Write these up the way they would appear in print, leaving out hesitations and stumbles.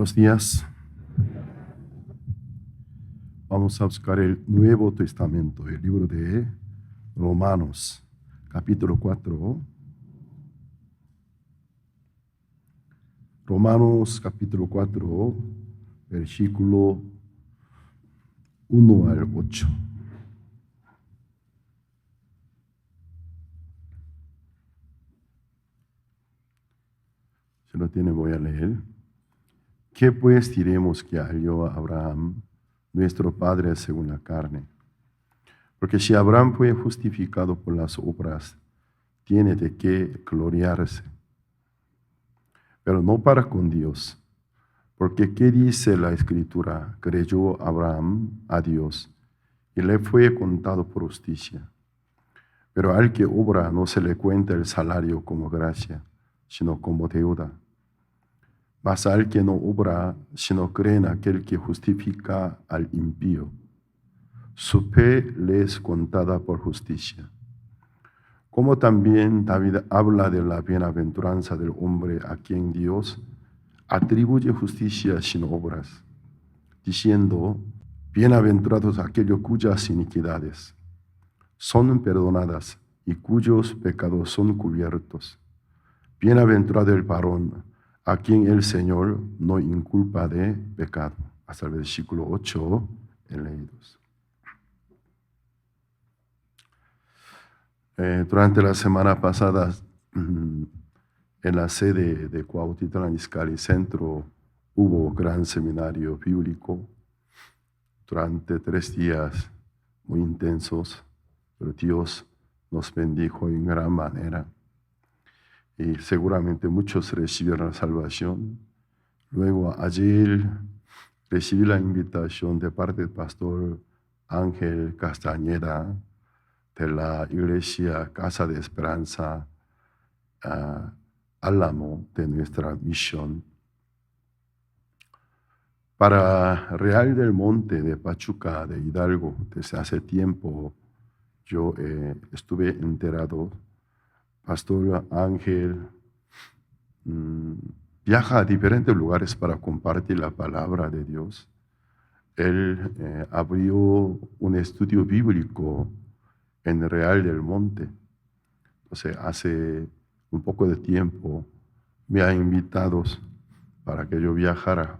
Buenos días. Vamos a buscar el Nuevo Testamento, el libro de Romanos, capítulo 4. Romanos, capítulo 4, versículo 1 al 8. Si lo tiene, voy a leer. ¿Qué pues diremos que halló a Abraham, nuestro padre según la carne? Porque si Abraham fue justificado por las obras, tiene de qué gloriarse, pero no para con Dios. Porque ¿qué dice la Escritura? Creyó Abraham a Dios y le fue contado por justicia. Pero al que obra no se le cuenta el salario como gracia, sino como deuda. Mas al que no obra, sino cree en aquel que justifica al impío, su fe le es contada por justicia. Como también David habla de la bienaventuranza del hombre a quien Dios atribuye justicia sin obras, diciendo: bienaventurados aquellos cuyas iniquidades son perdonadas y cuyos pecados son cubiertos. Bienaventurado el varón a quien el Señor no inculpa de pecado. Hasta el versículo 8 leídos. Durante la semana pasada, en la sede de Cuautitlán Izcalli Centro, hubo gran seminario bíblico durante 3 días muy intensos, pero Dios nos bendijo en gran manera. Y seguramente muchos recibieron la salvación. Luego ayer recibí la invitación de parte del pastor Ángel Castañeda de la iglesia Casa de Esperanza Álamo de nuestra misión. Para Real del Monte de Pachuca de Hidalgo, desde hace tiempo yo estuve enterado. Pastor Ángel viaja a diferentes lugares para compartir la palabra de Dios. Él abrió un estudio bíblico en Real del Monte. Entonces, hace un poco de tiempo me ha invitado para que yo viajara.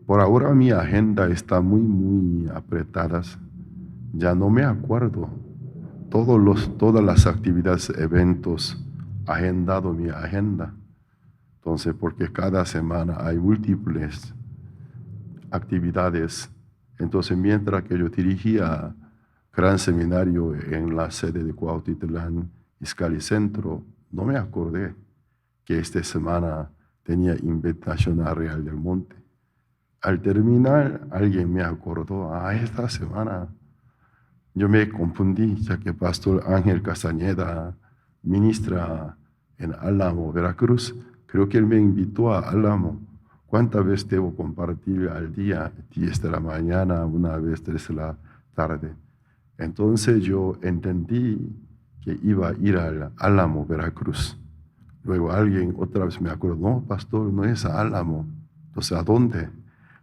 Por ahora mi agenda está muy apretada. Ya no me acuerdo todas las actividades, eventos, agendado mi agenda. Entonces, porque cada semana hay múltiples actividades. Entonces, mientras que yo dirigía gran seminario en la sede de Cuautitlán Izcalli Centro, no me acordé que esta semana tenía invitación a Real del Monte. Al terminar, alguien me acordó: esta semana yo me confundí, ya que Pastor Ángel Castañeda ministra en Álamo, Veracruz. Creo que él me invitó a Álamo. ¿Cuántas veces debo compartir al día? 10 de la mañana, una vez 3 de la tarde. Entonces yo entendí que iba a ir al Álamo, Veracruz. Luego alguien otra vez me acordó: no, pastor, no es a Álamo. Entonces, ¿a dónde?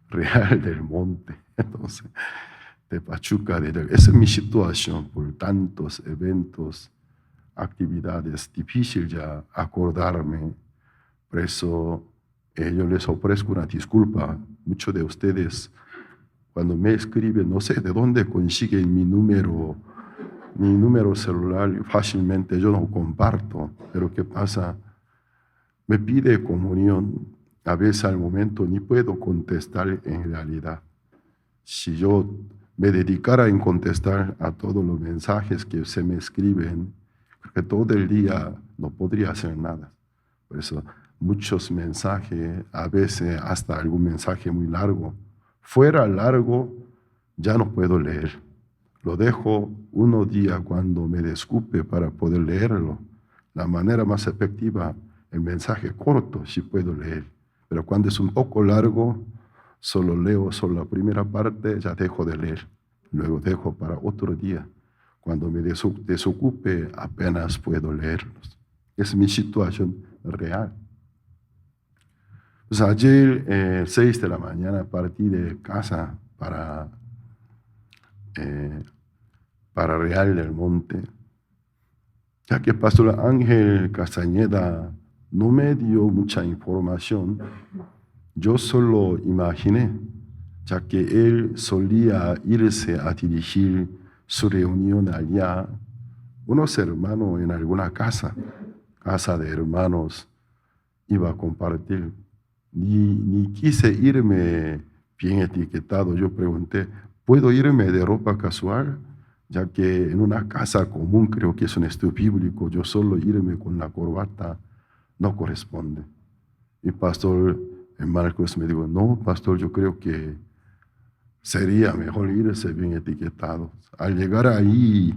Real del Monte. Entonces, de Pachuca. Esa es mi situación por tantos eventos, actividades. Difícil ya acordarme. Por eso yo les ofrezco una disculpa. Muchos de ustedes, cuando me escriben, no sé de dónde consiguen mi número celular. Fácilmente yo no comparto. Pero ¿qué pasa? Me pide comunión. A veces al momento ni puedo contestar en realidad. Si yo me dedicara en contestar a todos los mensajes que se me escriben, porque todo el día no podría hacer nada. Por eso, muchos mensajes, a veces hasta algún mensaje muy largo. Fuera largo, ya no puedo leer. Lo dejo unos días cuando me descupe para poder leerlo. La manera más efectiva, el mensaje corto, sí puedo leer. Pero cuando es un poco largo, solo leo la primera parte, ya dejo de leer. Luego dejo para otro día. Cuando me desocupe, apenas puedo leerlos. Es mi situación real. Pues ayer, 6 de la mañana, partí de casa para Real del Monte, ya que Pastor Ángel Castañeda no me dio mucha información. Yo solo imaginé, ya que él solía irse a dirigir su reunión allá, unos hermanos en alguna casa de hermanos, iba a compartir. Ni quise irme bien etiquetado. Yo pregunté, ¿puedo irme de ropa casual? Ya que en una casa común, creo que es un estudio bíblico, yo solo irme con la corbata no corresponde. Y pastor Marcos me dijo, no, pastor, yo creo que sería mejor irse bien etiquetado. Al llegar ahí,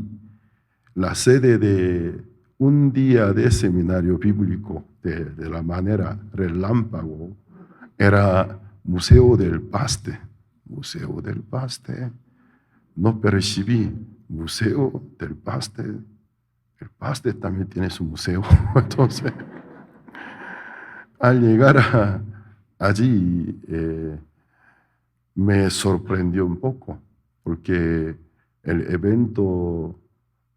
la sede de un día de seminario bíblico de la manera relámpago era Museo del Paste. Museo del Paste. No percibí Museo del Paste. El Paste también tiene su museo. Entonces, al llegar allí, me sorprendió un poco, porque el evento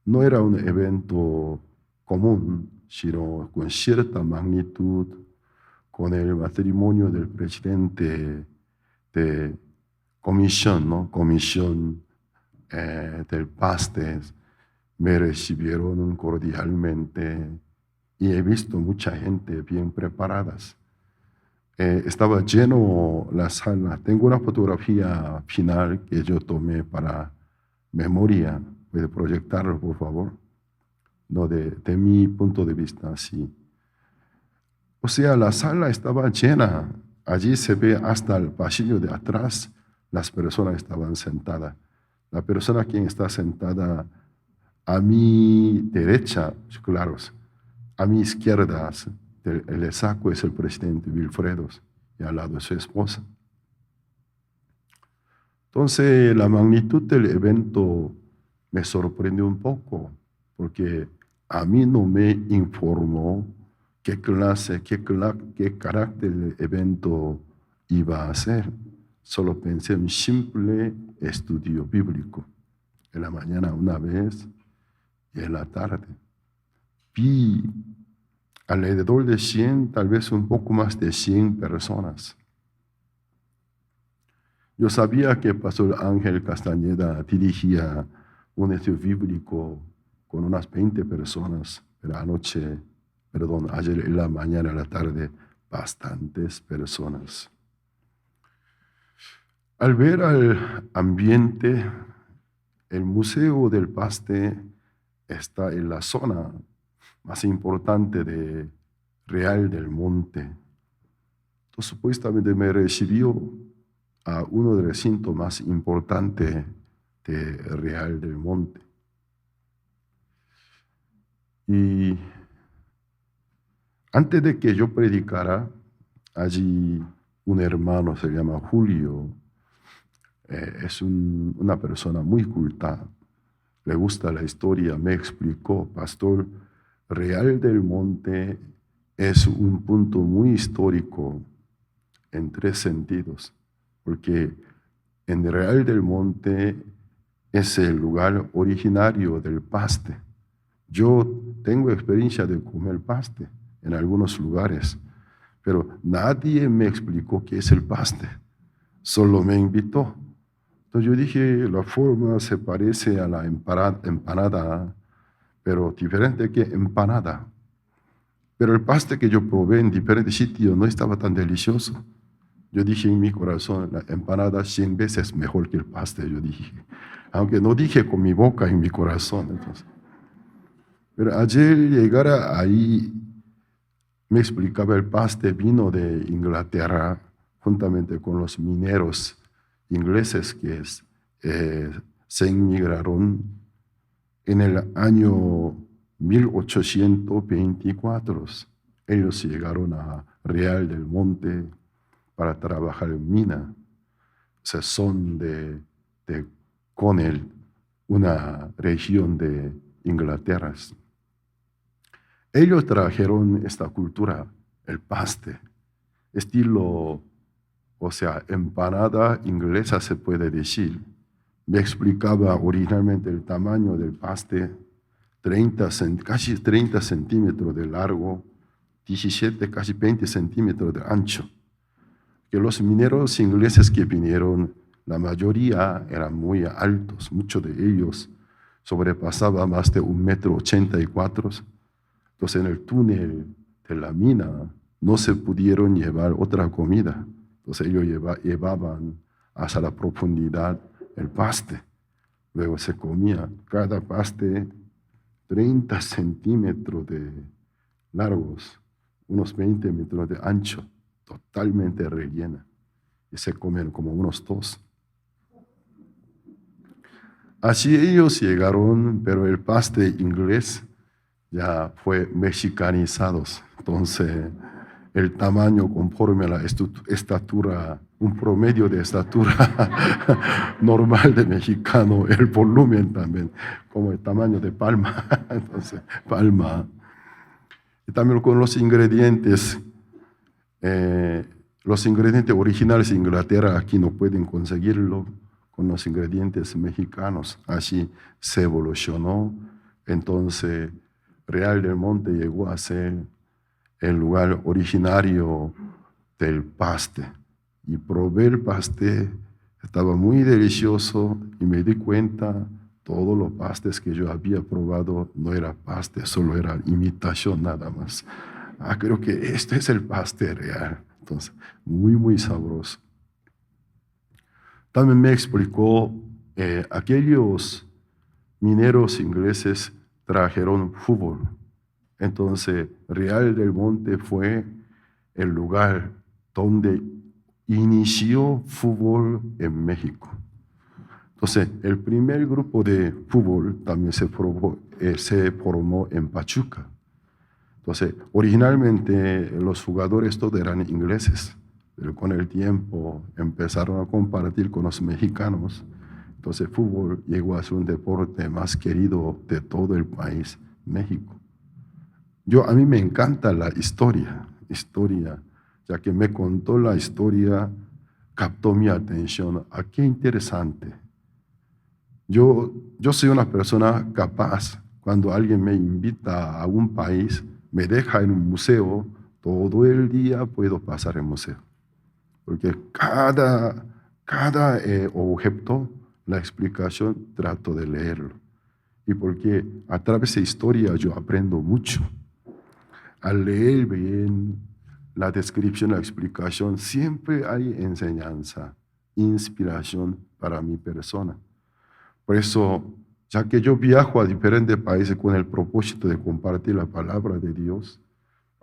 no era un evento común, sino con cierta magnitud, con el matrimonio del presidente de comisión, ¿no? Comisión del Paste. Me recibieron cordialmente y he visto mucha gente bien preparadas. Estaba lleno la sala. Tengo una fotografía final que yo tomé para memoria. ¿Puede proyectarlo, por favor? No, de mi punto de vista, sí. O sea, la sala estaba llena. Allí se ve hasta el pasillo de atrás. Las personas estaban sentadas. La persona quien está sentada a mi derecha, claro, a mi izquierda, el saco es el presidente Wilfredo y al lado es su esposa. Entonces, la magnitud del evento me sorprendió un poco, porque a mí no me informó qué clase, qué carácter del evento iba a ser. Solo pensé en un simple estudio bíblico. En la mañana una vez y en la tarde. Vi alrededor de 100, tal vez un poco más de 100 personas. Yo sabía que Pastor Ángel Castañeda dirigía un estudio bíblico con unas 20 personas, pero ayer en la mañana, en la tarde, bastantes personas. Al ver al ambiente, el Museo del Paste está en la zona más importante de Real del Monte. Entonces, supuestamente me recibió a uno del recinto más importante de Real del Monte. Y antes de que yo predicara, allí un hermano se llama Julio, es una persona muy culta, le gusta la historia, me explicó, pastor, Real del Monte es un punto muy histórico en 3 sentidos, porque en Real del Monte es el lugar originario del paste. Yo tengo experiencia de comer paste en algunos lugares, pero nadie me explicó qué es el paste, solo me invitó. Entonces yo dije, la forma se parece a la empanada, pero diferente que empanada. Pero el paste que yo probé en diferentes sitios no estaba tan delicioso. Yo dije en mi corazón, la empanada 100 veces mejor que el paste, yo dije. Aunque no dije con mi boca, en mi corazón. Entonces. Pero ayer llegar ahí, me explicaba el paste vino de Inglaterra, juntamente con los mineros ingleses que se inmigraron en el año 1824. Ellos llegaron a Real del Monte para trabajar en mina. Se son de Connell, una región de Inglaterra. Ellos trajeron esta cultura, el paste. estilo, o sea, empanada inglesa se puede decir. Me explicaba originalmente el tamaño del paste, casi 30 centímetros de largo, 17, casi 20 centímetros de ancho. Que los mineros ingleses que vinieron, la mayoría eran muy altos, muchos de ellos sobrepasaban más de 1,84 m. Entonces en el túnel de la mina no se pudieron llevar otra comida. Entonces ellos llevaban hasta la profundidad el paste. Luego se comía cada paste 30 centímetros de largos, unos 20 metros de ancho, totalmente rellena. Y se comen como unos 2. Así ellos llegaron, pero el paste inglés ya fue mexicanizado. Entonces, el tamaño conforme a la estatura, un promedio de estatura normal de mexicano, el volumen también, como el tamaño de palma. Entonces, palma. Y también con los ingredientes originales de Inglaterra aquí no pueden conseguirlo con los ingredientes mexicanos. Así se evolucionó. Entonces, Real del Monte llegó a ser el lugar originario del paste. Y probé el paste, estaba muy delicioso y me di cuenta todos los pastes que yo había probado no era paste, solo era imitación nada más. Creo que este es el paste real. Entonces, muy, muy sabroso. También me explicó, aquellos mineros ingleses trajeron fútbol. Entonces, Real del Monte fue el lugar donde inició fútbol en México. Entonces, el primer grupo de fútbol también se formó en Pachuca. Entonces, originalmente los jugadores todos eran ingleses, pero con el tiempo empezaron a compartir con los mexicanos. Entonces, el fútbol llegó a ser un deporte más querido de todo el país, México. A mí me encanta la historia, ya que me contó la historia, captó mi atención. Qué interesante. Yo soy una persona capaz, cuando alguien me invita a un país, me deja en un museo, todo el día puedo pasar en el museo. Porque cada objeto, la explicación, trato de leerlo. Y porque a través de historia yo aprendo mucho. Al leer bien la descripción, la explicación, siempre hay enseñanza, inspiración para mi persona. Por eso, ya que yo viajo a diferentes países con el propósito de compartir la palabra de Dios,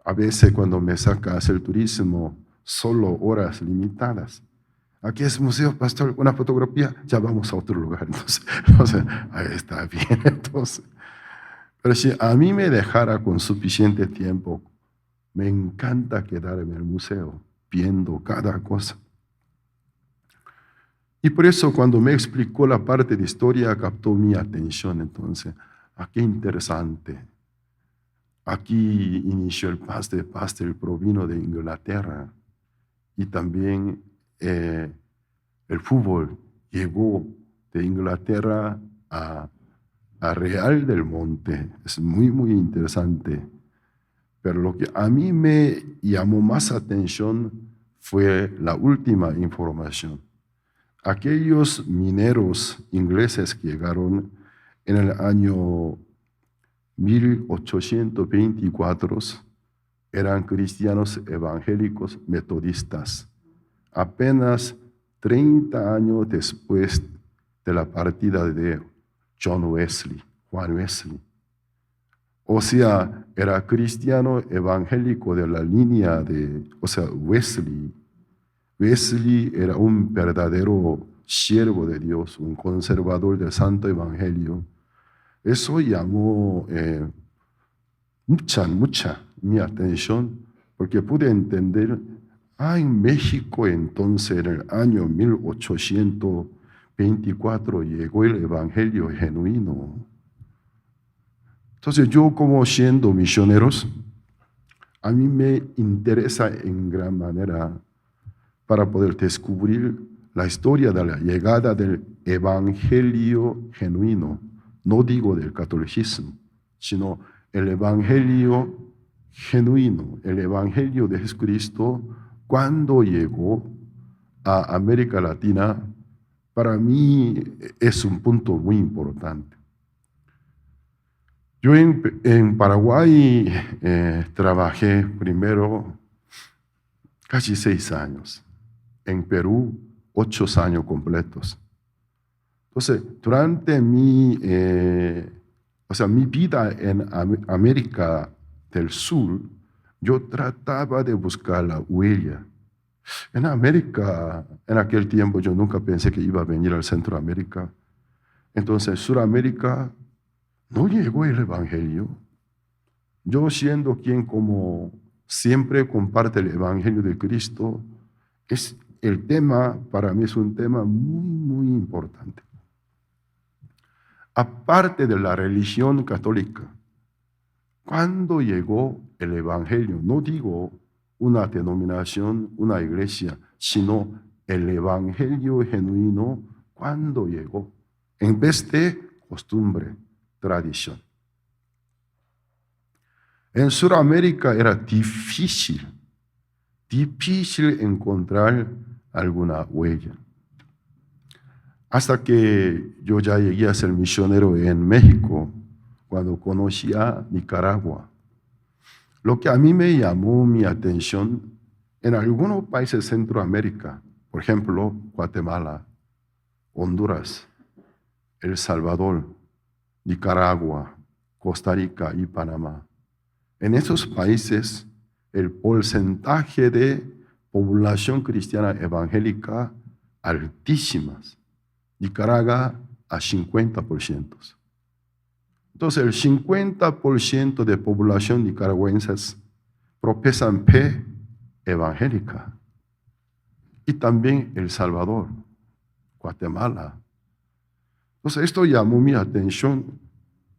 a veces cuando me saca a hacer turismo, solo horas limitadas. Aquí es museo, pastor, una fotografía, ya vamos a otro lugar. Entonces ahí está bien. Entonces, pero si a mí me dejara con suficiente tiempo, me encanta quedarme en el museo, viendo cada cosa. Y por eso cuando me explicó la parte de historia, captó mi atención. Entonces, qué interesante. Aquí inició el paste. El paste provino de Inglaterra. Y también el fútbol llegó de Inglaterra a Real del Monte. Es muy, muy interesante. Pero lo que a mí me llamó más atención fue la última información. Aquellos mineros ingleses que llegaron en el año 1824 eran cristianos evangélicos metodistas. Apenas 30 años después de la partida de Juan Wesley. O sea, era cristiano evangélico de la línea de, Wesley. Wesley era un verdadero siervo de Dios, un conservador del Santo Evangelio. Eso llamó mucha mi atención, porque pude entender, en México entonces en el año 1824 llegó el Evangelio genuino. Entonces yo, como siendo misioneros, a mí me interesa en gran manera para poder descubrir la historia de la llegada del evangelio genuino. No digo del catolicismo, sino el evangelio genuino, el evangelio de Jesucristo, cuando llegó a América Latina, para mí es un punto muy importante. Yo en Paraguay trabajé primero casi 6 años. En Perú, 8 años completos. Entonces, durante mi vida en América del Sur, yo trataba de buscar la huella. En América, en aquel tiempo, yo nunca pensé que iba a venir al Centroamérica. Entonces, Suramérica no llegó el Evangelio. Yo siendo quien como siempre comparte el Evangelio de Cristo, el tema para mí es un tema muy, muy importante. Aparte de la religión católica, ¿cuándo llegó el Evangelio? No digo una denominación, una iglesia, sino el Evangelio genuino, ¿cuándo llegó? En vez de costumbre, tradición. En Sudamérica era difícil encontrar alguna huella. Hasta que yo ya llegué a ser misionero en México, cuando conocí a Nicaragua. Lo que a mí me llamó mi atención, en algunos países de Centroamérica, por ejemplo, Guatemala, Honduras, El Salvador, Nicaragua, Costa Rica y Panamá. En esos países, el porcentaje de población cristiana evangélica altísimas. Nicaragua a 50%. Entonces, el 50% de población nicaragüenses profesan fe evangélica. Y también El Salvador, Guatemala. Entonces, esto llamó mi atención.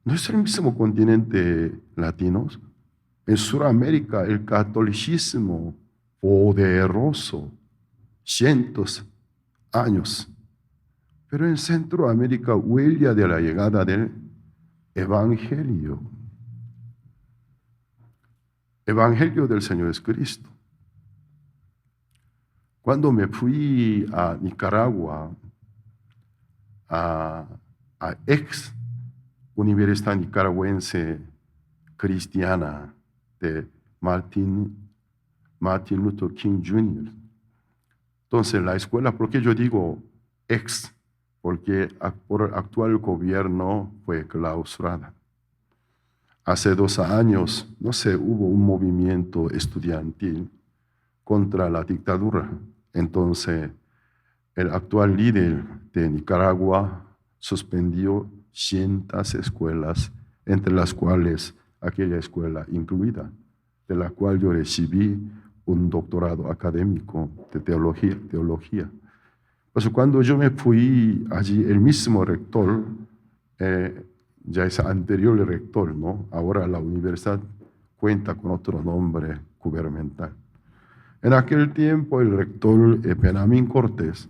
¿No es el mismo continente latino? En Sudamérica, el catolicismo poderoso, cientos años. Pero en Centroamérica, huella de la llegada del Evangelio. Evangelio del Señor Jesucristo. Cuando me fui a Nicaragua, a ex Universidad Nicaragüense Cristiana de Martin Luther King Jr. Entonces, la escuela, ¿por qué yo digo ex? Porque por el actual gobierno fue clausurada. Hace 2 años, no sé, hubo un movimiento estudiantil contra la dictadura. Entonces, el actual líder de Nicaragua suspendió cientos escuelas, entre las cuales aquella escuela incluida, de la cual yo recibí un doctorado académico de teología. Pues cuando yo me fui allí, el mismo rector, ya es anterior rector, ¿no? Ahora la universidad cuenta con otro nombre gubernamental. En aquel tiempo el rector Benjamín Cortés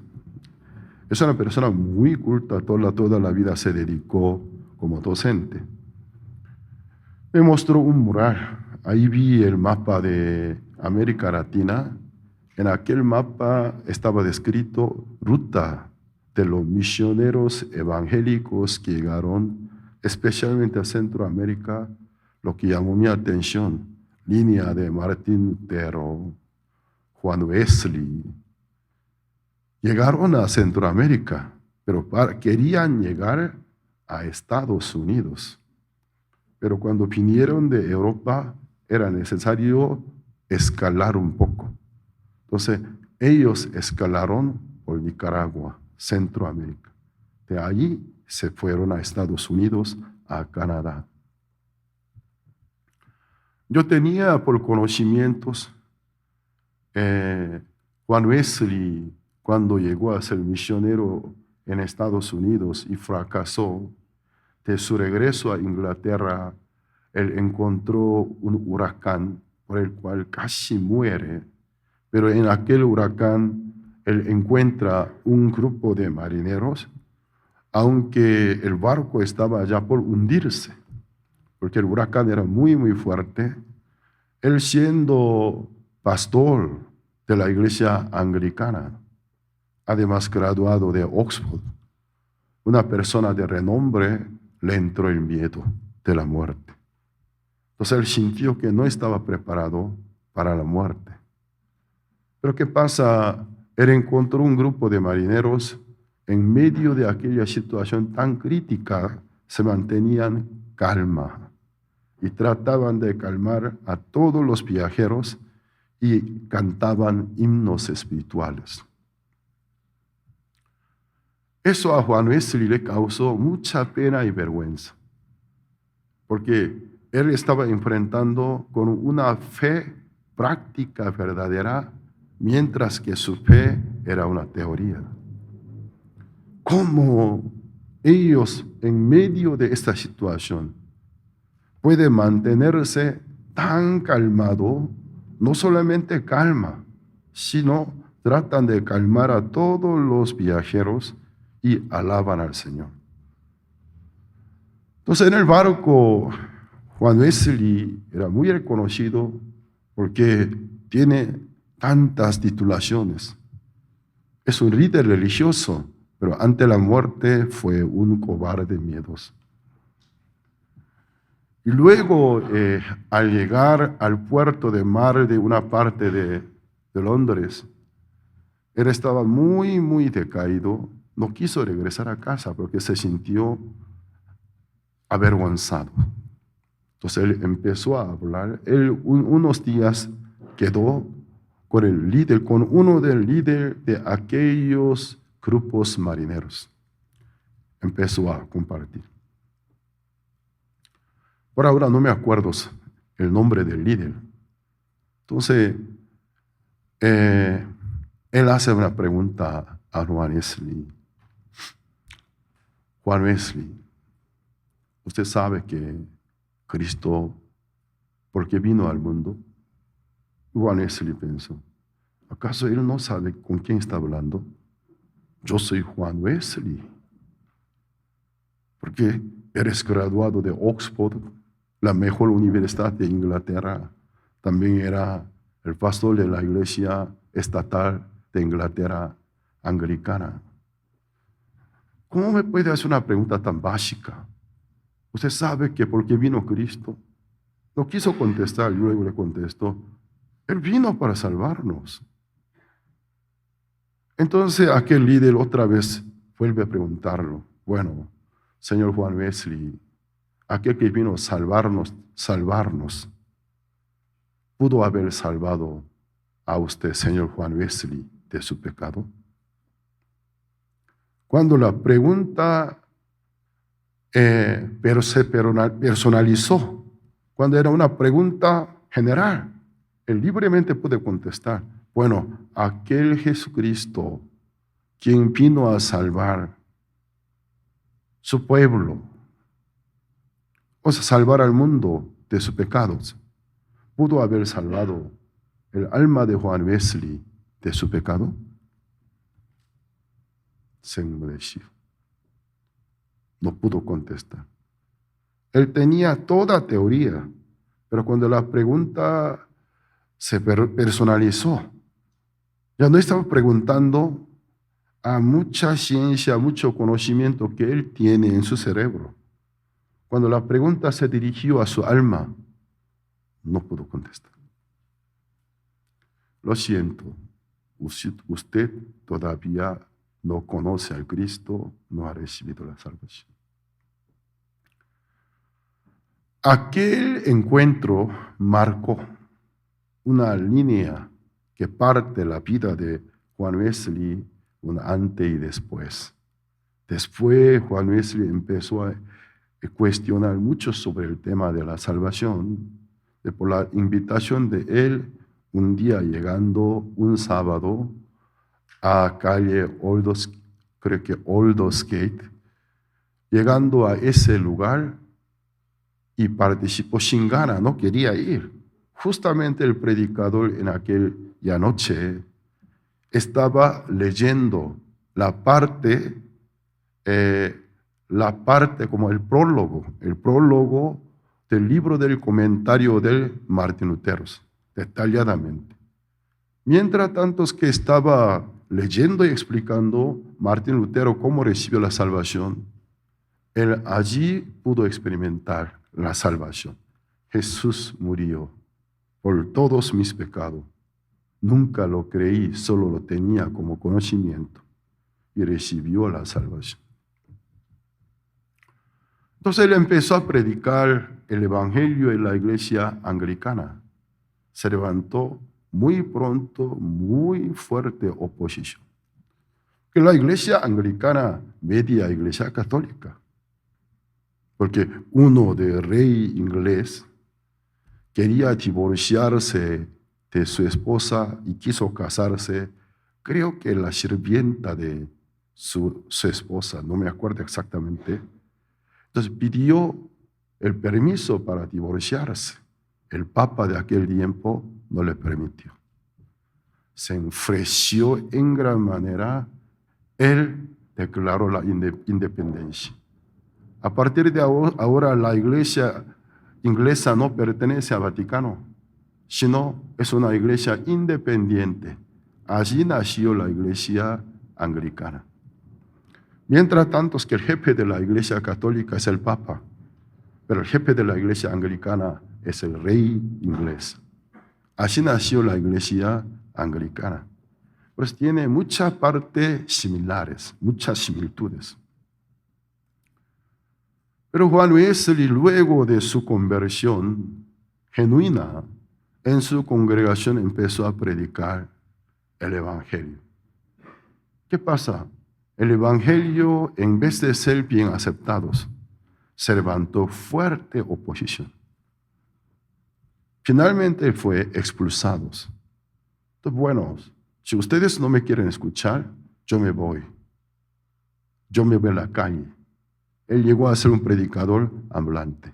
es una persona muy culta, toda la vida se dedicó como docente. Me mostró un mural, ahí vi el mapa de América Latina. En aquel mapa estaba descrito ruta de los misioneros evangélicos que llegaron, especialmente a Centroamérica, lo que llamó mi atención, línea de Martín Lutero, Juan Wesley. Llegaron a Centroamérica, pero querían llegar a Estados Unidos. Pero cuando vinieron de Europa, era necesario escalar un poco. Entonces, ellos escalaron por Nicaragua, Centroamérica. De allí se fueron a Estados Unidos, a Canadá. Yo tenía por conocimientos Juan Wesley, cuando llegó a ser misionero en Estados Unidos y fracasó, de su regreso a Inglaterra, él encontró un huracán por el cual casi muere, pero en aquel huracán él encuentra un grupo de marineros, aunque el barco estaba ya por hundirse, porque el huracán era muy, muy fuerte. Él, siendo pastor de la iglesia anglicana, además graduado de Oxford, una persona de renombre, le entró el miedo de la muerte. Entonces él sintió que no estaba preparado para la muerte. Pero ¿qué pasa? Él encontró un grupo de marineros en medio de aquella situación tan crítica, se mantenían calma y trataban de calmar a todos los viajeros y cantaban himnos espirituales. Eso a Juan Wesley le causó mucha pena y vergüenza, porque él estaba enfrentando con una fe práctica verdadera, mientras que su fe era una teoría. ¿Cómo ellos, en medio de esta situación, pueden mantenerse tan calmado? No solamente calma, sino tratan de calmar a todos los viajeros y alaban al Señor. Entonces, en el barco, Juan Wesley era muy reconocido porque tiene tantas titulaciones. Es un líder religioso, pero ante la muerte fue un cobarde miedoso. Y luego, al llegar al puerto de mar de una parte de Londres, él estaba muy, muy decaído. No quiso regresar a casa porque se sintió avergonzado. Entonces él empezó a hablar. Él unos días quedó con el líder, con uno del líder de aquellos grupos marineros. Empezó a compartir. Por ahora no me acuerdo el nombre del líder. Entonces, él hace una pregunta a Juan Wesley. Juan Wesley, usted sabe que Cristo, ¿por qué vino al mundo? Juan Wesley pensó, ¿acaso él no sabe con quién está hablando? Yo soy Juan Wesley. Porque eres graduado de Oxford, la mejor universidad de Inglaterra. También era el pastor de la iglesia estatal de Inglaterra, anglicana. ¿Cómo me puede hacer una pregunta tan básica? Usted sabe que porque vino Cristo, no quiso contestar, luego le contestó, Él vino para salvarnos. Entonces aquel líder otra vez vuelve a preguntarlo, bueno, señor Juan Wesley, aquel que vino a salvarnos, ¿pudo haber salvado a usted, señor Juan Wesley, de su pecado? Cuando la pregunta pero se personalizó, cuando era una pregunta general, él libremente puede contestar, bueno, aquel Jesucristo quien vino a salvar su pueblo, o sea, salvar al mundo de sus pecados, ¿pudo haber salvado el alma de Juan Wesley de su pecado? Se enmudeció. No pudo contestar. Él tenía toda teoría, pero cuando la pregunta se personalizó, ya no estaba preguntando a mucha ciencia, mucho conocimiento que él tiene en su cerebro. Cuando la pregunta se dirigió a su alma, no pudo contestar. Lo siento, usted todavía no conoce al Cristo, no ha recibido la salvación. Aquel encuentro marcó una línea que parte la vida de Juan Wesley, un antes y después. Después Juan Wesley empezó a cuestionar mucho sobre el tema de la salvación, por la invitación de él, un día llegando un sábado a calle Aldersgate, llegando a ese lugar y participó sin ganas, no quería ir, justamente el predicador en aquella noche estaba leyendo la parte como el prólogo del libro del comentario del Martín Lutero, detalladamente. Mientras tanto que estaba leyendo y explicando Martín Lutero cómo recibió la salvación, él allí pudo experimentar la salvación. Jesús murió por todos mis pecados. Nunca lo creí, solo lo tenía como conocimiento y recibió la salvación. Entonces él empezó a predicar el evangelio en la iglesia anglicana. Se levantó muy pronto, muy fuerte oposición. Que la iglesia anglicana media iglesia católica. Porque uno de rey inglés quería divorciarse de su esposa y quiso casarse, creo que la sirvienta de su esposa, no me acuerdo exactamente. Entonces pidió el permiso para divorciarse. El papa de aquel tiempo no le permitió. Se enfureció en gran manera. Él declaró la independencia. A partir de ahora la iglesia inglesa no pertenece al Vaticano, sino es una iglesia independiente. Allí nació la iglesia anglicana. Mientras tanto es que el jefe de la iglesia católica es el papa, pero el jefe de la iglesia anglicana es el rey inglés. Así nació la iglesia anglicana. Pues tiene muchas partes similares, muchas similitudes. Pero Juan Wesley, luego de su conversión genuina, en su congregación empezó a predicar el evangelio. ¿Qué pasa? El evangelio, en vez de ser bien aceptados, se levantó fuerte oposición. Finalmente fue expulsados. Entonces, bueno, si ustedes no me quieren escuchar, yo me voy. Yo me voy a la calle. Él llegó a ser un predicador ambulante.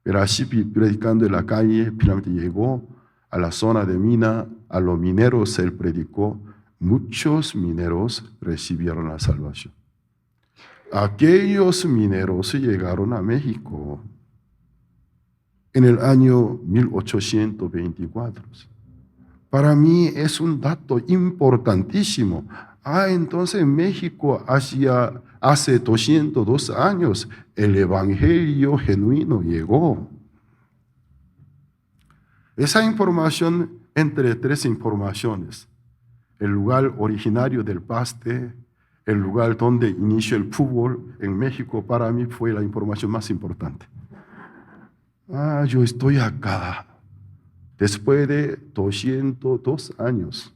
Pero así predicando en la calle, finalmente llegó a la zona de mina, a los mineros él predicó. Muchos mineros recibieron la salvación. Aquellos mineros llegaron a México en el año 1824. Para mí es un dato importantísimo. Entonces en México hace 202 años el evangelio genuino llegó. Esa información, entre tres informaciones, el lugar originario del paste, el lugar donde inició el fútbol en México, para mí fue la información más importante. Yo estoy acá, después de 202 años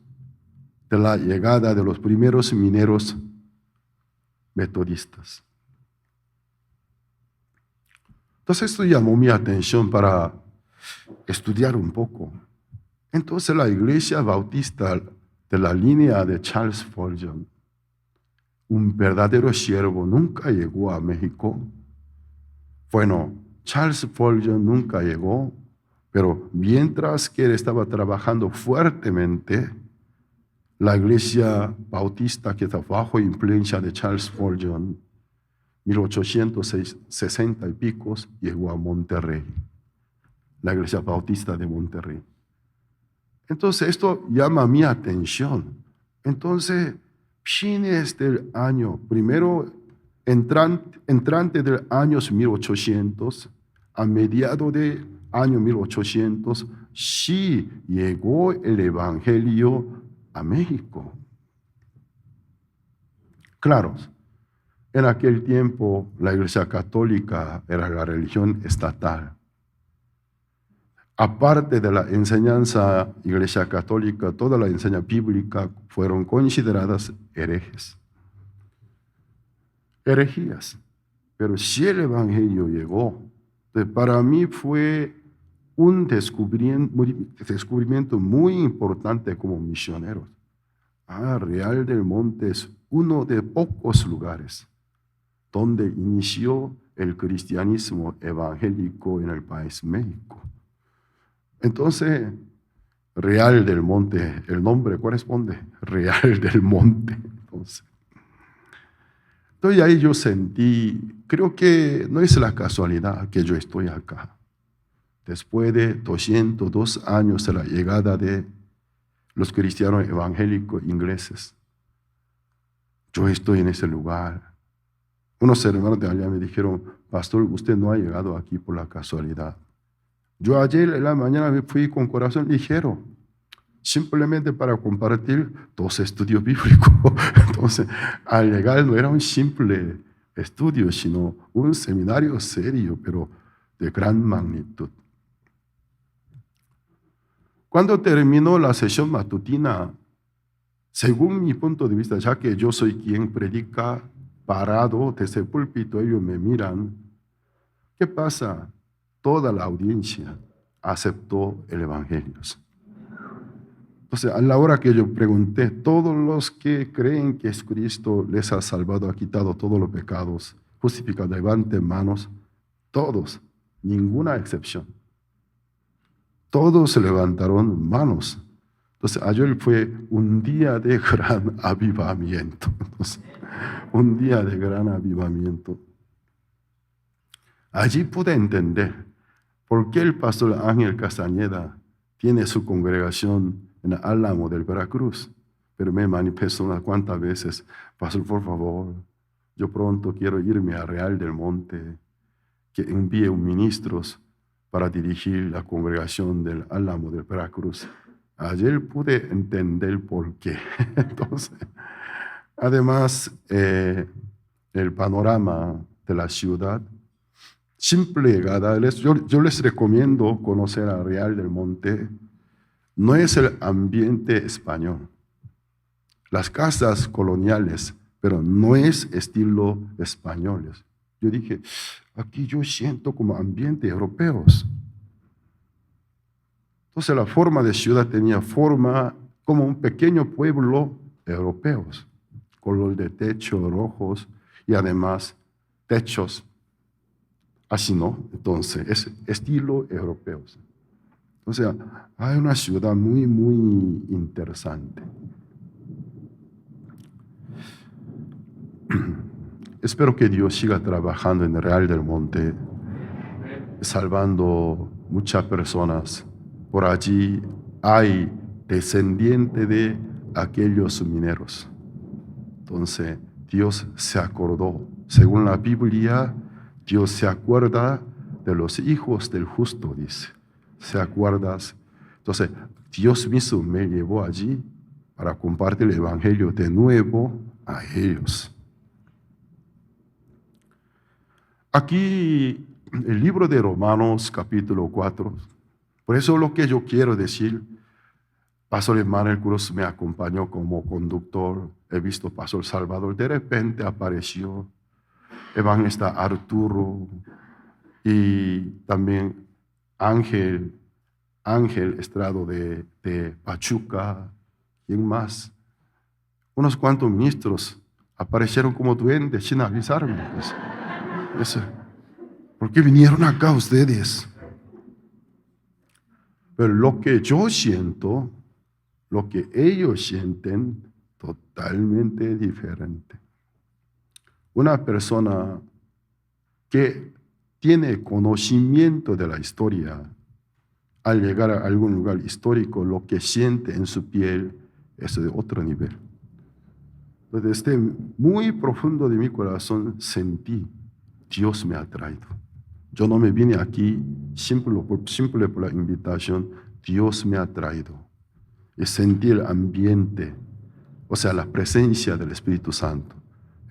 de la llegada de los primeros mineros metodistas. Entonces esto llamó mi atención para estudiar un poco. Entonces la iglesia bautista de la línea de Charles Spurgeon, un verdadero siervo, nunca llegó a México. Bueno, Charles Spurgeon nunca llegó, pero mientras que él estaba trabajando fuertemente, la iglesia bautista que estaba bajo influencia de Charles Spurgeon, 1860 y pico, llegó a Monterrey, la iglesia bautista de Monterrey. Entonces esto llama mi atención. Entonces, fines del año, primero entrante del año 1800, a mediados del año 1800, sí llegó el evangelio a México. Claro, en aquel tiempo la Iglesia Católica era la religión estatal. Aparte de la enseñanza Iglesia Católica, toda la enseñanza bíblica fueron consideradas herejías. Pero si el evangelio llegó, para mí fue un descubrimiento muy importante como misionero. Real del Monte es uno de pocos lugares donde inició el cristianismo evangélico en el país México. Entonces, Real del Monte, el nombre corresponde, Real del Monte. Entonces ahí yo sentí, creo que no es la casualidad que yo estoy acá. Después de 202 años de la llegada de los cristianos evangélicos ingleses, yo estoy en ese lugar. Unos hermanos de allá me dijeron, pastor, usted no ha llegado aquí por la casualidad. Yo ayer en la mañana me fui con corazón ligero, simplemente para compartir 2 estudios bíblicos. Entonces, al llegar no era un simple estudio, sino un seminario serio, pero de gran magnitud. Cuando terminó la sesión matutina, según mi punto de vista, ya que yo soy quien predica parado desde el púlpito, ellos me miran, ¿qué pasa? Toda la audiencia aceptó el evangelio. Entonces, a la hora que yo pregunté, todos los que creen que Cristo les ha salvado, ha quitado todos los pecados, justificado, levanten manos, todos, ninguna excepción. Todos se levantaron manos. Entonces, ayer fue un día de gran avivamiento. Entonces, un día de gran avivamiento. Allí pude entender por qué el pastor Ángel Castañeda tiene su congregación en el Álamo del Veracruz. Pero me manifestó unas cuantas veces, pastor, por favor, yo pronto quiero irme a Real del Monte, que envíe ministros para dirigir la congregación del Álamo del Veracruz. Ayer pude entender por qué. Entonces, además, el panorama de la ciudad, simple llegada, yo les recomiendo conocer a Real del Monte. No es el ambiente español. Las casas coloniales, pero no es estilo españoles. Yo dije, aquí yo siento como ambiente europeos. Entonces la forma de ciudad tenía forma como un pequeño pueblo europeo, color de techo rojos y además techos así, ¿no? Entonces es estilo europeo. O sea, hay una ciudad muy, muy interesante. Espero que Dios siga trabajando en el Real del Monte, salvando muchas personas. Por allí hay descendientes de aquellos mineros. Entonces, Dios se acordó. Según la Biblia, Dios se acuerda de los hijos del justo, dice. ¿Se acuerdas? Entonces, Dios mismo me llevó allí para compartir el evangelio de nuevo a ellos. Aquí, el libro de Romanos, capítulo 4. Por eso lo que yo quiero decir, Pastor Emmanuel Cruz me acompañó como conductor. He visto Pastor Salvador, de repente apareció. Evangelista Arturo y también Ángel Estrado de Pachuca. ¿Quién más? Unos cuantos ministros aparecieron como duendes sin avisarme. ¿Por qué vinieron acá ustedes? Pero lo que yo siento, lo que ellos sienten, totalmente diferente. Una persona que tiene conocimiento de la historia, al llegar a algún lugar histórico, lo que siente en su piel es de otro nivel. Desde muy profundo de mi corazón sentí, Dios me ha traído. Yo no me vine aquí simple por la invitación, Dios me ha traído. Y sentí el ambiente, o sea, la presencia del Espíritu Santo.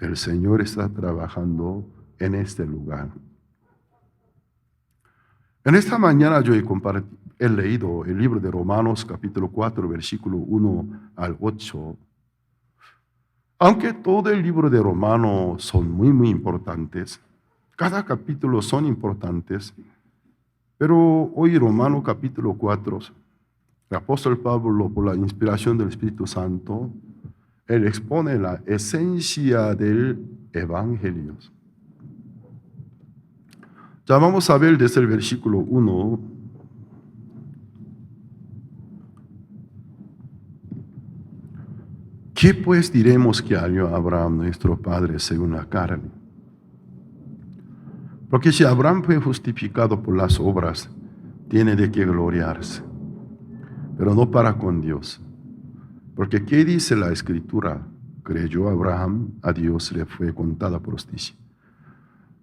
El Señor está trabajando en este lugar. En esta mañana yo he leído el libro de Romanos, capítulo 4, versículo 1 al 8. Aunque todo el libro de Romanos son muy, muy importantes, cada capítulo son importantes, pero hoy Romanos capítulo 4, el apóstol Pablo, por la inspiración del Espíritu Santo, él expone la esencia del evangelio. Ya vamos a ver desde el versículo 1. ¿Qué pues diremos que halló Abraham, nuestro padre, según la carne? Porque si Abraham fue justificado por las obras, tiene de qué gloriarse, pero no para con Dios. Porque ¿qué dice la Escritura? Creyó Abraham, a Dios le fue contada por justicia.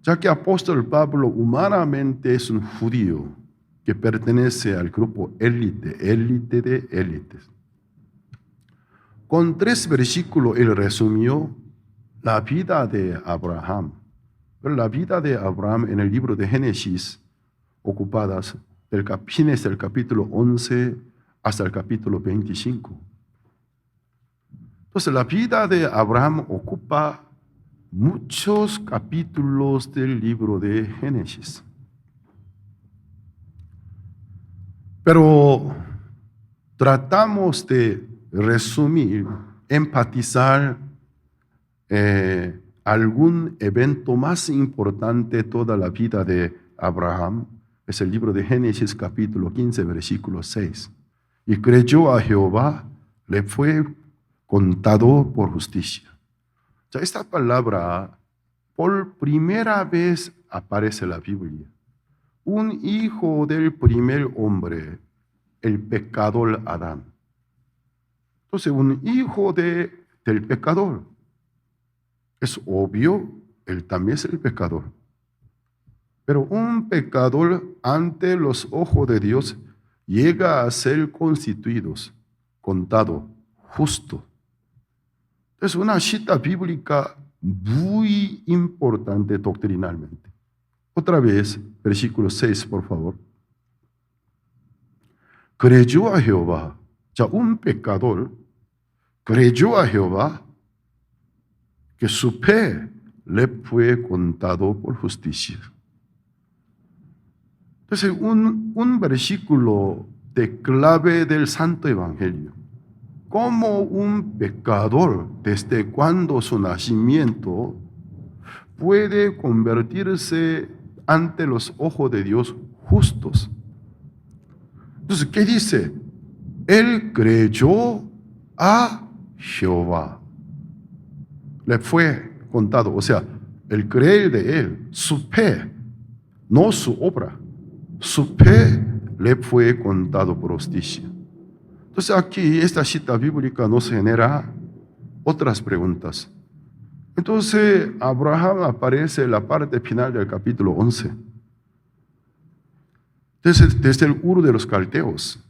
Ya que apóstol Pablo humanamente es un judío que pertenece al grupo élite de élites. Con 3 versículos él resumió la vida de Abraham. Pero la vida de Abraham en el libro de Génesis, ocupadas fines del capítulo 11 hasta el capítulo 25. Entonces la vida de Abraham ocupa muchos capítulos del libro de Génesis. Pero tratamos de resumir, empatizar algún evento más importante de toda la vida de Abraham. Es el libro de Génesis capítulo 15, versículo 6. Y creyó a Jehová, le fue contado por justicia. O sea, esta palabra por primera vez aparece en la Biblia. Un hijo del primer hombre, el pecador Adán. Entonces, un hijo del pecador. Es obvio, él también es el pecador. Pero un pecador ante los ojos de Dios llega a ser constituido, contado, justo. Es una cita bíblica muy importante doctrinalmente. Otra vez, versículo 6, por favor. Creyó a Jehová. Ya un pecador creyó a Jehová que su fe le fue contado por justicia. Entonces, un versículo de clave del Santo Evangelio. Como un pecador, desde cuando su nacimiento, puede convertirse ante los ojos de Dios justos. Entonces, ¿qué dice? Él creyó a Jehová. Le fue contado, o sea, el creer de él, su fe, no su obra. Su fe le fue contado por justicia. Entonces aquí esta cita bíblica nos genera otras preguntas. Entonces Abraham aparece en la parte final del capítulo 11. Desde el Ur de los Caldeos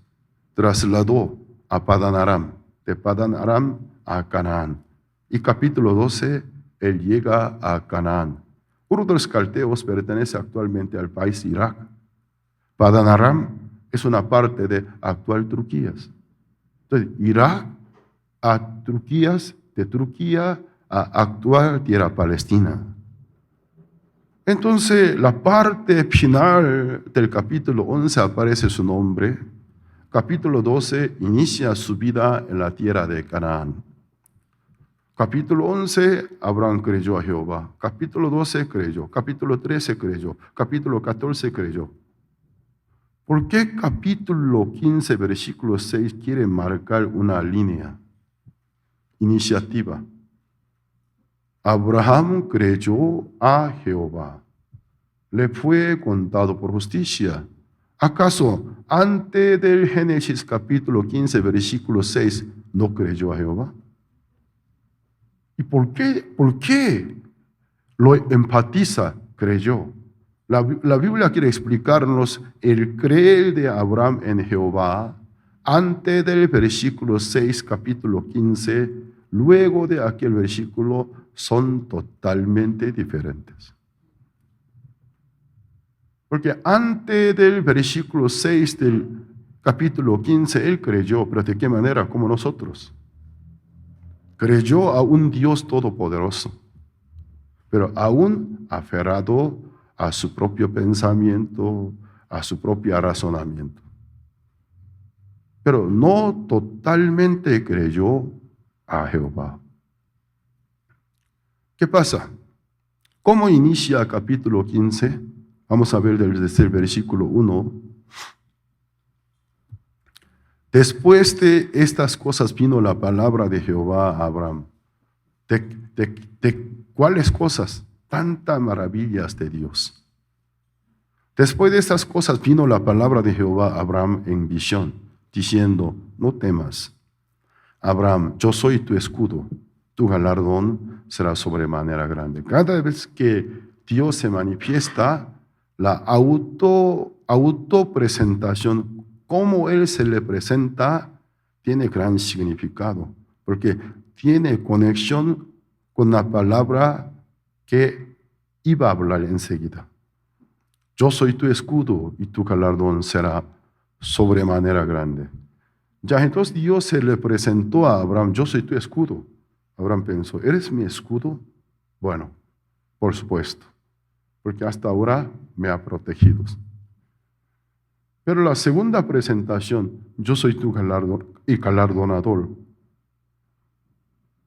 trasladó a Padán Aram, de Padán Aram a Canaán. Y capítulo 12, él llega a Canaán. Ur de los Caldeos pertenece actualmente al país Irak. Padán Aram es una parte de actual Turquía. Entonces, Irak a Turquía, de Turquía a actual tierra palestina. Entonces, la parte final del capítulo 11 aparece su nombre. Capítulo 12 inicia su vida en la tierra de Canaán. Capítulo 11, Abraham creyó a Jehová. Capítulo 12 creyó. Capítulo 13 creyó. Capítulo 14 creyó. ¿Por qué capítulo 15, versículo 6 quiere marcar una línea? Iniciativa. Abraham creyó a Jehová. Le fue contado por justicia. ¿Acaso antes del Génesis capítulo 15, versículo 6 no creyó a Jehová? ¿Y por qué lo enfatiza? Creyó. La Biblia quiere explicarnos el creer de Abraham en Jehová antes del versículo 6, capítulo 15, luego de aquel versículo son totalmente diferentes. Porque antes del versículo 6 del capítulo 15, él creyó, pero ¿de qué manera? Como nosotros. Creyó a un Dios todopoderoso, pero aún aferrado a su propio pensamiento, a su propio razonamiento. Pero no totalmente creyó a Jehová. ¿Qué pasa? ¿Cómo inicia el capítulo 15? Vamos a ver desde el versículo 1. Después de estas cosas vino la palabra de Jehová a Abraham. ¿De cuáles cosas? Tantas maravillas de Dios. Después de estas cosas vino la palabra de Jehová a Abraham en visión, diciendo, no temas, Abraham, yo soy tu escudo, tu galardón será sobremanera grande. Cada vez que Dios se manifiesta, la autopresentación, cómo Él se le presenta, tiene gran significado, porque tiene conexión con la palabra que iba a hablar enseguida. Yo soy tu escudo y tu galardón será sobremanera grande. Ya entonces Dios se le presentó a Abraham, yo soy tu escudo. Abraham pensó, ¿eres mi escudo? Bueno, por supuesto, porque hasta ahora me ha protegido. Pero la segunda presentación, yo soy tu galardón y galardonador,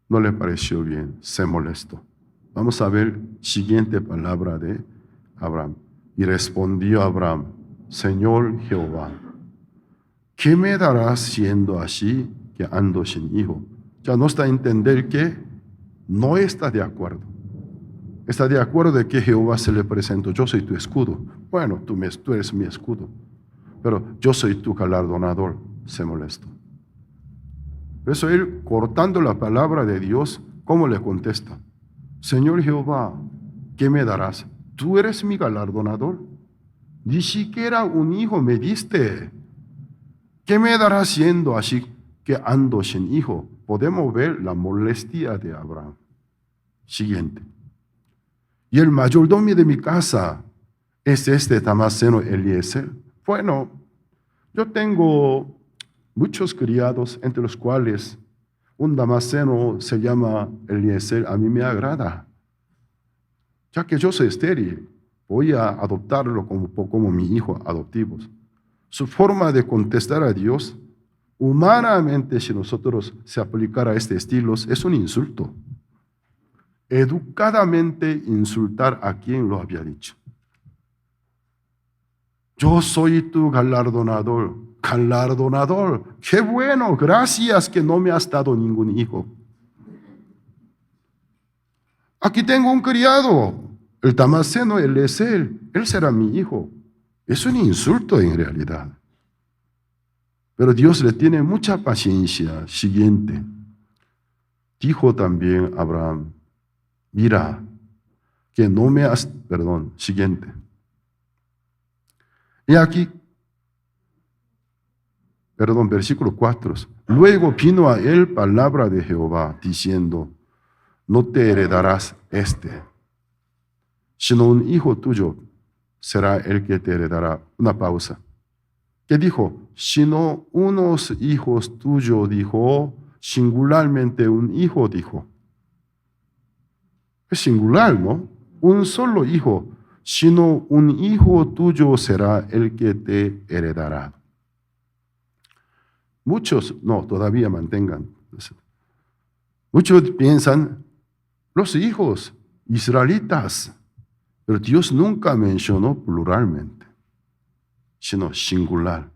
no le pareció bien, se molestó. Vamos a ver siguiente palabra de Abraham. Y respondió Abraham, Señor Jehová, ¿qué me darás siendo así que ando sin hijo? Ya no está a entender que no está de acuerdo. Está de acuerdo de que Jehová se le presentó, yo soy tu escudo. Bueno, tú eres mi escudo, pero yo soy tu galardonador, se molestó. Por eso él, cortando la palabra de Dios, ¿cómo le contesta? Señor Jehová, ¿qué me darás? Tú eres mi galardonador. Ni siquiera un hijo me diste. ¿Qué me darás siendo así que ando sin hijo? Podemos ver la molestia de Abraham. Siguiente. Y el mayordomo de mi casa es este Damaseno Eliezer. Bueno, yo tengo muchos criados, entre los cuales un Damaseno se llama Eliezer. A mí me agrada. Ya que yo soy estéril, voy a adoptarlo como mi hijo adoptivo. Su forma de contestar a Dios, humanamente, si nosotros se aplicara este estilo, es un insulto. Educadamente insultar a quien lo había dicho. Yo soy tu galardonador. Galardonador, qué bueno, gracias que no me has dado ningún hijo. Aquí tengo un criado, el Damaseno Eliezer, él será mi hijo. Es un insulto en realidad. Pero Dios le tiene mucha paciencia. Siguiente. Dijo también Abraham, mira, que no me has... siguiente. Y aquí, versículo 4. Luego vino a él palabra de Jehová, diciendo, no te heredarás sino un hijo tuyo será el que te heredará. Una pausa. ¿Qué dijo? Sino unos hijos tuyos, dijo, singularmente un hijo, dijo. Es singular, ¿no? Un solo hijo, sino un hijo tuyo será el que te heredará. Muchos, no, todavía mantengan. Muchos piensan, los hijos israelitas, pero Dios nunca mencionó pluralmente, sino singular.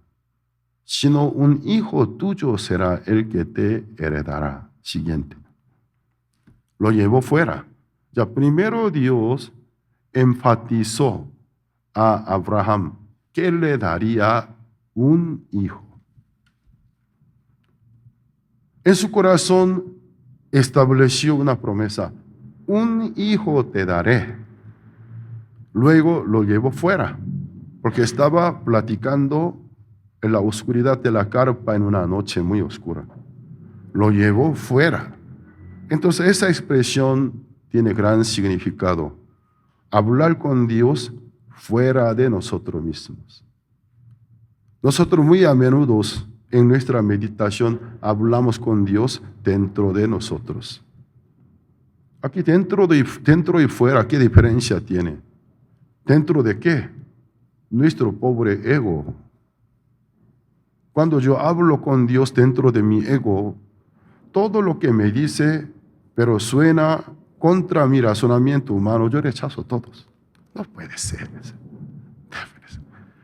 Sino un hijo tuyo será el que te heredará. Siguiente. Lo llevó fuera. Ya primero Dios enfatizó a Abraham que le daría un hijo. En su corazón estableció una promesa. Un hijo te daré. Luego lo llevó fuera, porque estaba platicando en la oscuridad de la carpa en una noche muy oscura. Lo llevó fuera. Entonces esa expresión tiene gran significado. Hablar con Dios fuera de nosotros mismos. Nosotros muy a menudo en nuestra meditación hablamos con Dios dentro de nosotros. Aquí dentro y fuera, ¿qué diferencia tiene? ¿Dentro de qué? Nuestro pobre ego. Cuando yo hablo con Dios dentro de mi ego, todo lo que me dice, pero suena contra mi razonamiento humano, yo rechazo todos. No puede ser.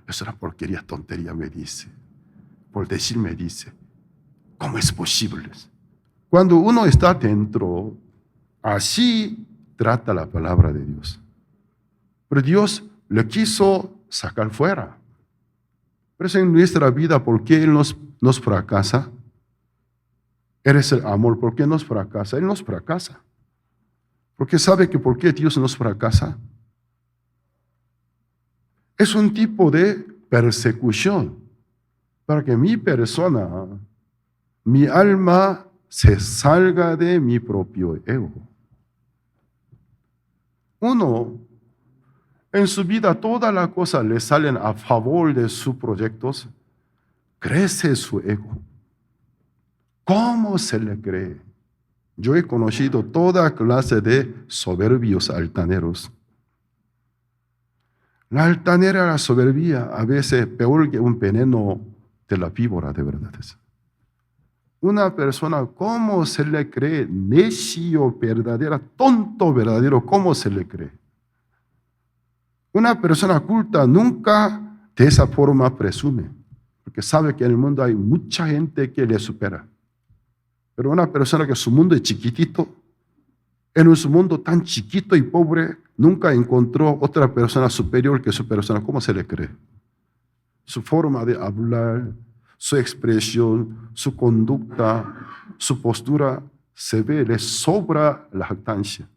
Es una porquería, tontería me dice. por decirme, dice, ¿cómo es posible? Cuando uno está dentro, así trata la palabra de Dios. Pero Dios le quiso sacar fuera. Pero es en nuestra vida, ¿por qué Él nos fracasa? Eres el amor, ¿por qué nos fracasa? Él nos fracasa. Porque sabe que ¿por qué Dios nos fracasa? Es un tipo de persecución para que mi persona, mi alma, se salga de mi propio ego. Uno, en su vida todas las cosas le salen a favor de sus proyectos, crece su ego. ¿Cómo se le cree? Yo he conocido toda clase de soberbios altaneros. La altanera, la soberbia, a veces peor que un veneno de la víbora, de verdad. Una persona, ¿cómo se le cree? Necio verdadero, tonto verdadero, ¿cómo se le cree? Una persona culta nunca de esa forma presume, porque sabe que en el mundo hay mucha gente que le supera. Pero una persona que su mundo es chiquitito, en su mundo tan chiquito y pobre, nunca encontró otra persona superior que su persona. ¿Cómo se le cree? Su forma de hablar, su expresión, su conducta, su postura, se ve, le sobra la jactancia.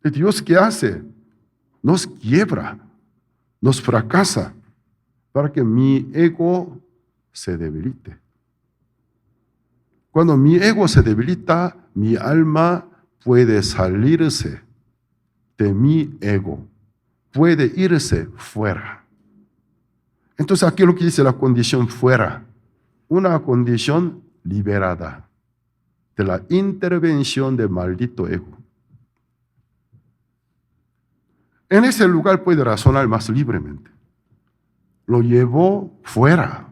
¿Y Dios qué hace? Nos quiebra, nos fracasa, para que mi ego se debilite. Cuando mi ego se debilita, mi alma puede salirse de mi ego, puede irse fuera. Entonces aquí lo que dice la condición fuera, una condición liberada de la intervención del maldito ego. En ese lugar puede razonar más libremente. Lo llevó fuera.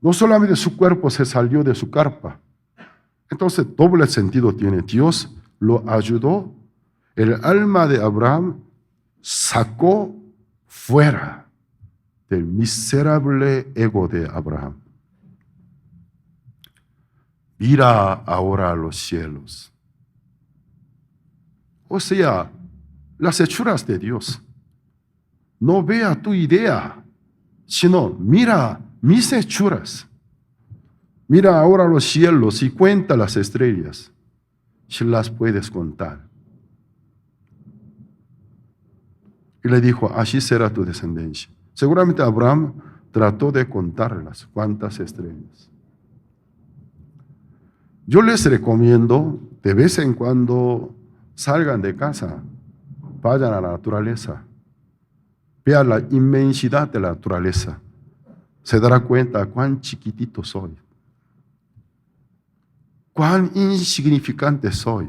No solamente su cuerpo se salió de su carpa. Entonces doble sentido tiene. Dios lo ayudó. El alma de Abraham sacó fuera del miserable ego de Abraham. Mira ahora a los cielos. O sea, las hechuras de Dios. No vea tu idea, sino mira mis hechuras. Mira ahora los cielos y cuenta las estrellas, si las puedes contar. Y le dijo, así será tu descendencia. Seguramente Abraham trató de contarlas, cuántas estrellas. Yo les recomiendo, de vez en cuando salgan de casa, vayan a la naturaleza, vean la inmensidad de la naturaleza. Se dará cuenta cuán chiquitito soy, cuán insignificante soy.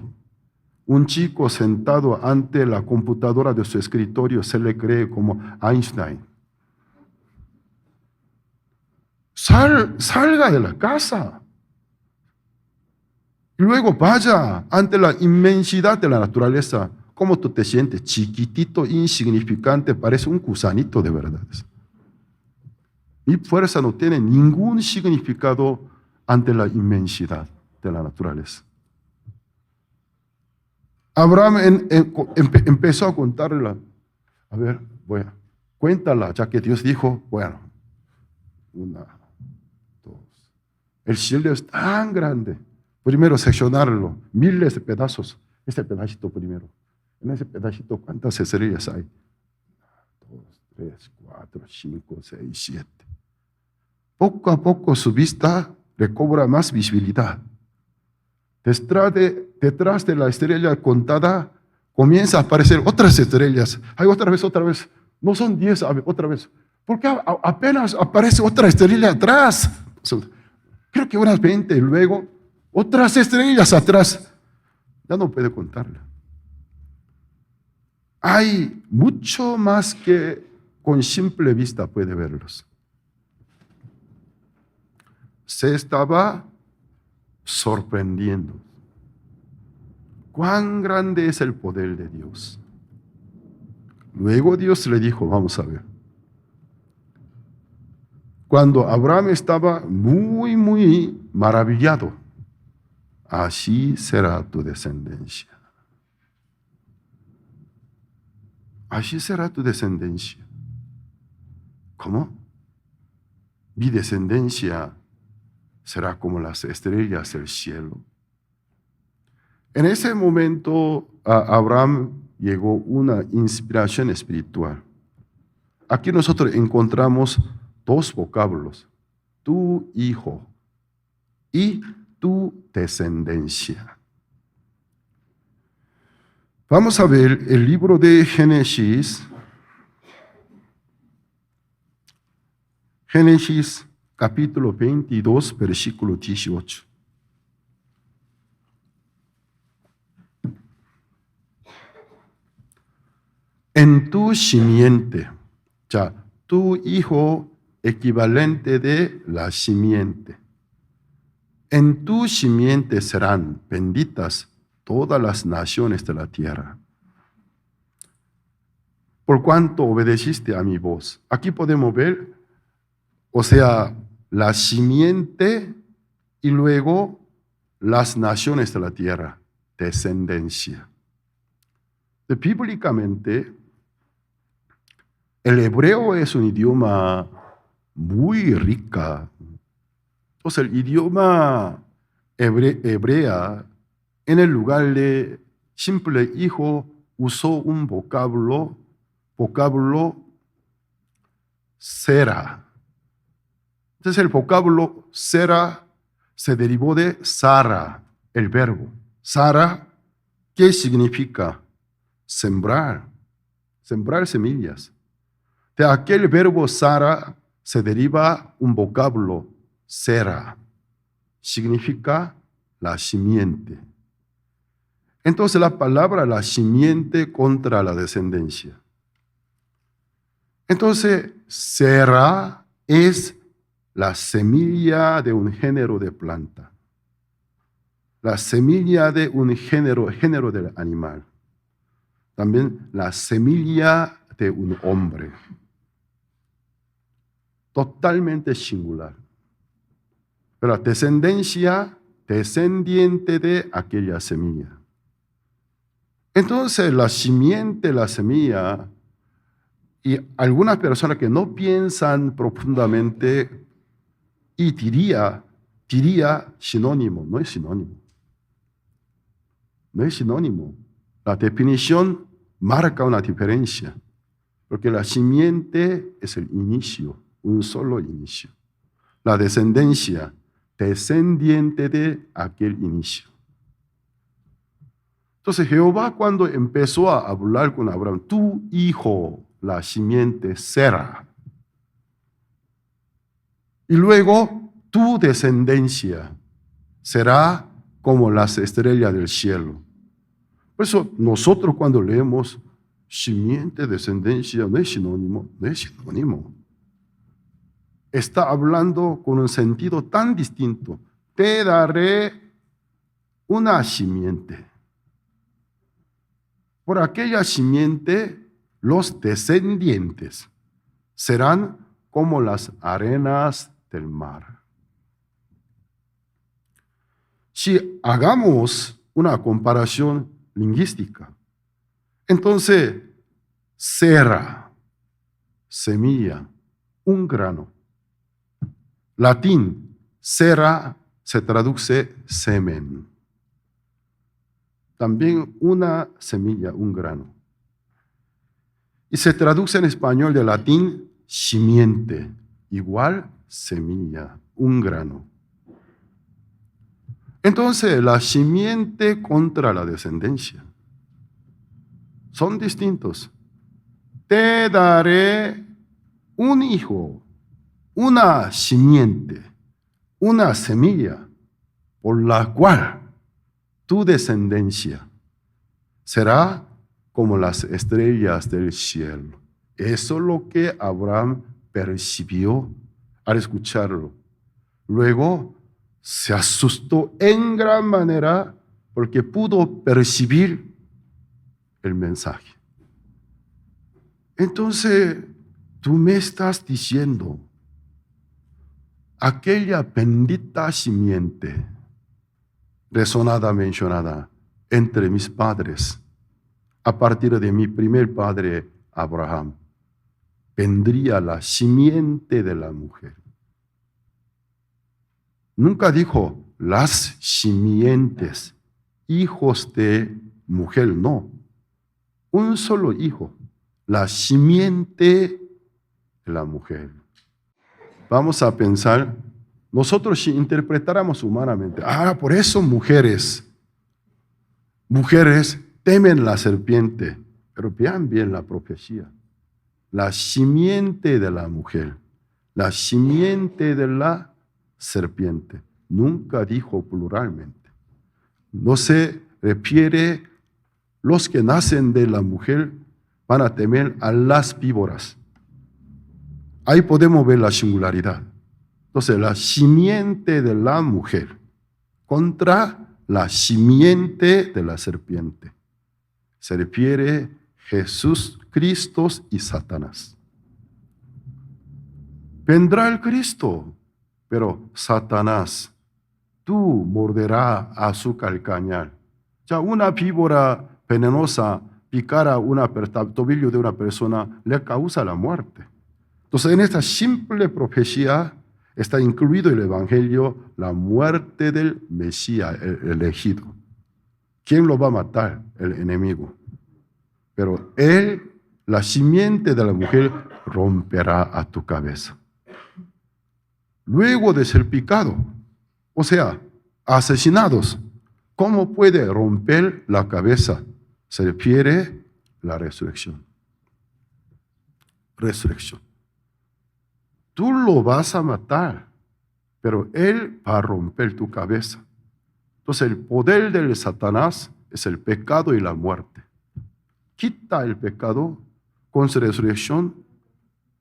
Un chico sentado ante la computadora de su escritorio se le cree como Einstein. Salga de la casa. Y luego vaya ante la inmensidad de la naturaleza. ¿Cómo tú te sientes? Chiquitito, insignificante, parece un gusanito de verdad. Mi fuerza no tiene ningún significado ante la inmensidad de la naturaleza. Abraham empezó a contarla. A ver, bueno, cuéntala, ya que Dios dijo, bueno, 1, 2. El cielo es tan grande. Primero seccionarlo, miles de pedazos. Este pedacito primero. En ese pedacito, ¿cuántas estrellas hay? 1, 2, 3, 4, 5, 6, 7. Poco a poco su vista recobra más visibilidad. Detrás de la estrella contada comienza a aparecer otras estrellas. Hay otra vez. No son 10, otra vez. Porque apenas aparece otra estrella atrás. Creo que unas 20 y luego otras estrellas atrás. Ya no puede contarla. Hay mucho más que con simple vista puede verlos. Se estaba sorprendiendo. ¿Cuán grande es el poder de Dios? Luego Dios le dijo, vamos a ver. cuando Abraham estaba muy maravillado. Así será tu descendencia. Así será tu descendencia. ¿Cómo? Mi descendencia será como las estrellas del cielo. En ese momento a Abraham llegó una inspiración espiritual. Aquí nosotros encontramos dos vocablos: tu hijo y tu descendencia. Vamos a ver el libro de Génesis. Génesis capítulo 22, versículo 18. En tu simiente, ya, tu hijo equivalente de la simiente. En tu simiente serán benditas todas las naciones de la tierra, por cuanto obedeciste a mi voz. Aquí podemos ver, o sea, la simiente y luego las naciones de la tierra, descendencia. Bíblicamente, el hebreo es un idioma muy rica. Entonces, el idioma hebrea, en el lugar de simple hijo, usó un vocablo sera. Entonces, el vocablo sera se derivó de Sara, el verbo. Sara, ¿qué significa? Sembrar semillas. De aquel verbo Sara se deriva un vocablo sera. Significa la simiente. Entonces la palabra la simiente contra la descendencia. Entonces, sera es la semilla de un género de planta. La semilla de un género del animal. También la semilla de un hombre. Totalmente singular. Pero la descendencia, descendiente de aquella semilla. Entonces, la simiente, la semilla, y algunas personas que no piensan profundamente y diría sinónimo, no es sinónimo. No es sinónimo. La definición marca una diferencia, porque la simiente es el inicio, un solo inicio. La descendencia, descendiente de aquel inicio. Entonces Jehová, cuando empezó a hablar con Abraham, tu hijo, la simiente será. Y luego tu descendencia será como las estrellas del cielo. Por eso nosotros cuando leemos simiente, descendencia, no es sinónimo. Está hablando con un sentido tan distinto. Te daré una simiente. Por aquella simiente, los descendientes serán como las arenas del mar. Si hagamos una comparación lingüística, entonces, sera, semilla, un grano. Latín, sera se traduce semen. También una semilla, un grano. Y se traduce en español de latín simiente, igual semilla, un grano. Entonces, la simiente contra la descendencia son distintos. Te daré un hijo, una simiente, una semilla, por la cual tu descendencia será como las estrellas del cielo. Eso es lo que Abraham percibió al escucharlo. Luego se asustó en gran manera porque pudo percibir el mensaje. Entonces, tú me estás diciendo aquella bendita simiente resonada, mencionada entre mis padres, a partir de mi primer padre Abraham, vendría la simiente de la mujer. Nunca dijo las simientes, hijos de mujer, no. Un solo hijo, la simiente de la mujer. Vamos a pensar, nosotros si interpretáramos humanamente, por eso mujeres temen la serpiente, pero vean bien la profecía. La simiente de la mujer, la simiente de la serpiente. Nunca dijo pluralmente. No se refiere, los que nacen de la mujer van a temer a las víboras. Ahí podemos ver la singularidad. Entonces, la simiente de la mujer contra la simiente de la serpiente. Se refiere Jesús, Cristo y Satanás. Vendrá el Cristo, pero Satanás, tú morderás a su calcañar. Ya una víbora venenosa picara tobillo de una persona le causa la muerte. Entonces, en esta simple profecía está incluido el Evangelio, la muerte del Mesías, el elegido. ¿Quién lo va a matar? El enemigo. Pero él, la simiente de la mujer, romperá a tu cabeza. Luego de ser picado, o sea, asesinados, ¿cómo puede romper la cabeza? Se refiere a la resurrección. Resurrección. Tú lo vas a matar, pero él va a romper tu cabeza. Entonces el poder del Satanás es el pecado y la muerte. Quita el pecado con su resurrección,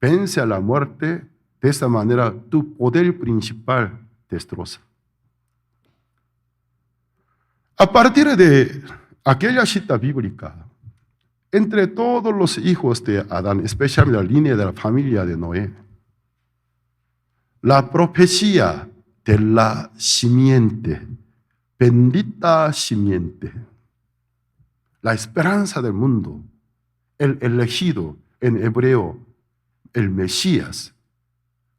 vence a la muerte. De esta manera tu poder principal destroza. A partir de aquella cita bíblica, entre todos los hijos de Adán, especialmente la línea de la familia de Noé, la profecía de la simiente, bendita simiente, la esperanza del mundo, el elegido en hebreo, el Mesías,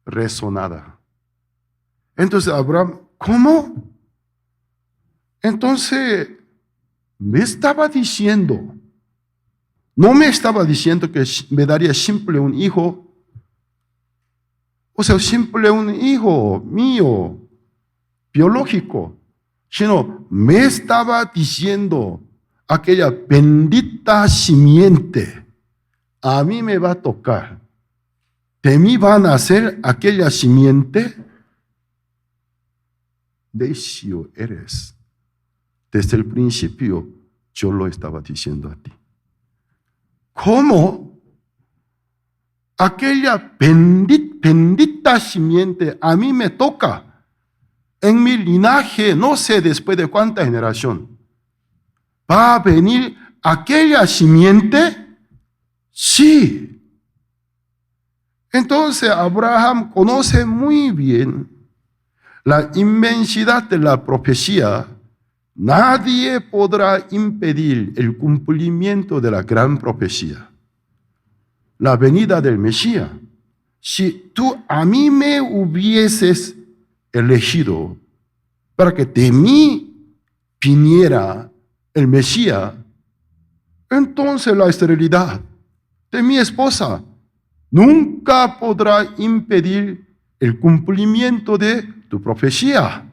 resonada. Entonces Abraham, ¿cómo? Entonces me estaba diciendo, no me estaba diciendo que me daría simple un hijo, o sea, simple un hijo mío, biológico, sino me estaba diciendo aquella bendita simiente, a mí me va a tocar, de mí van a hacer aquella simiente, necio eres. Desde el principio yo lo estaba diciendo a ti. ¿Cómo? Aquella bendita simiente a mí me toca. En mi linaje, no sé después de cuánta generación, ¿va a venir aquella simiente? Sí. Entonces Abraham conoce muy bien la inmensidad de la profecía. Nadie podrá impedir el cumplimiento de la gran profecía, la venida del Mesías. Si tú a mí me hubieses elegido para que de mí viniera el Mesías, entonces la esterilidad de mi esposa nunca podrá impedir el cumplimiento de tu profecía.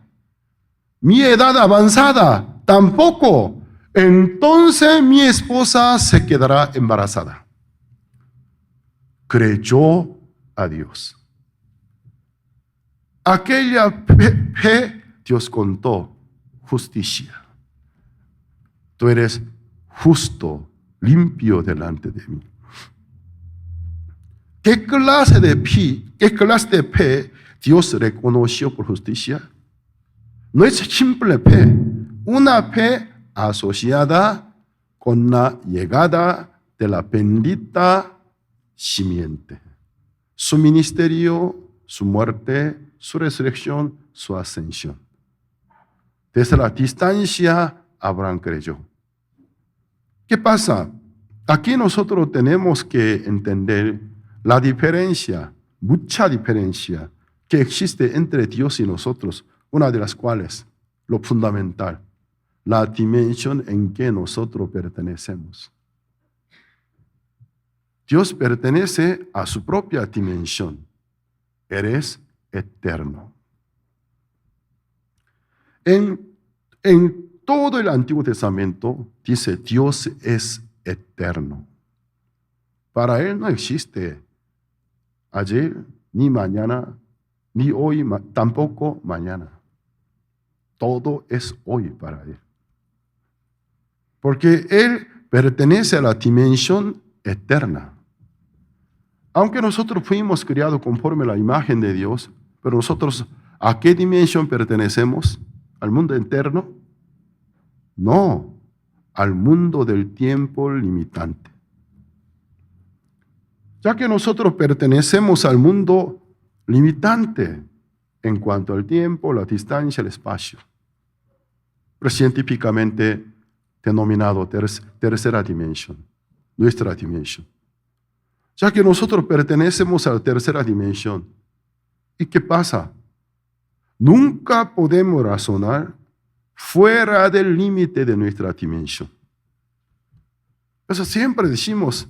Mi edad avanzada tampoco. Entonces mi esposa se quedará embarazada. Creyó a Dios. Aquella fe, Dios contó justicia. Tú eres justo, limpio delante de mí. ¿Qué clase de fe Dios reconoció por justicia? No es simple fe, una fe asociada con la llegada de la bendita simiente. Su ministerio, su muerte su resurrección, su ascensión. Desde la distancia, Abraham creyó. ¿Qué pasa? Aquí nosotros tenemos que entender la diferencia, mucha diferencia que existe entre Dios y nosotros, una de las cuales, lo fundamental, la dimensión en que nosotros pertenecemos. Dios pertenece a su propia dimensión. Eres eterno. En todo el Antiguo Testamento dice Dios es eterno. Para Él no existe ayer, ni mañana, ni hoy, tampoco mañana. Todo es hoy para Él. Porque Él pertenece a la dimensión eterna. Aunque nosotros fuimos criados conforme a la imagen de Dios, pero nosotros, ¿a qué dimensión pertenecemos? ¿Al mundo eterno? No, al mundo del tiempo limitante. Ya que nosotros pertenecemos al mundo limitante en cuanto al tiempo, la distancia, el espacio, pero científicamente denominado tercera dimensión, nuestra dimensión. Ya que nosotros pertenecemos a la tercera dimensión, ¿y qué pasa? Nunca podemos razonar fuera del límite de nuestra dimensión. Por eso siempre decimos,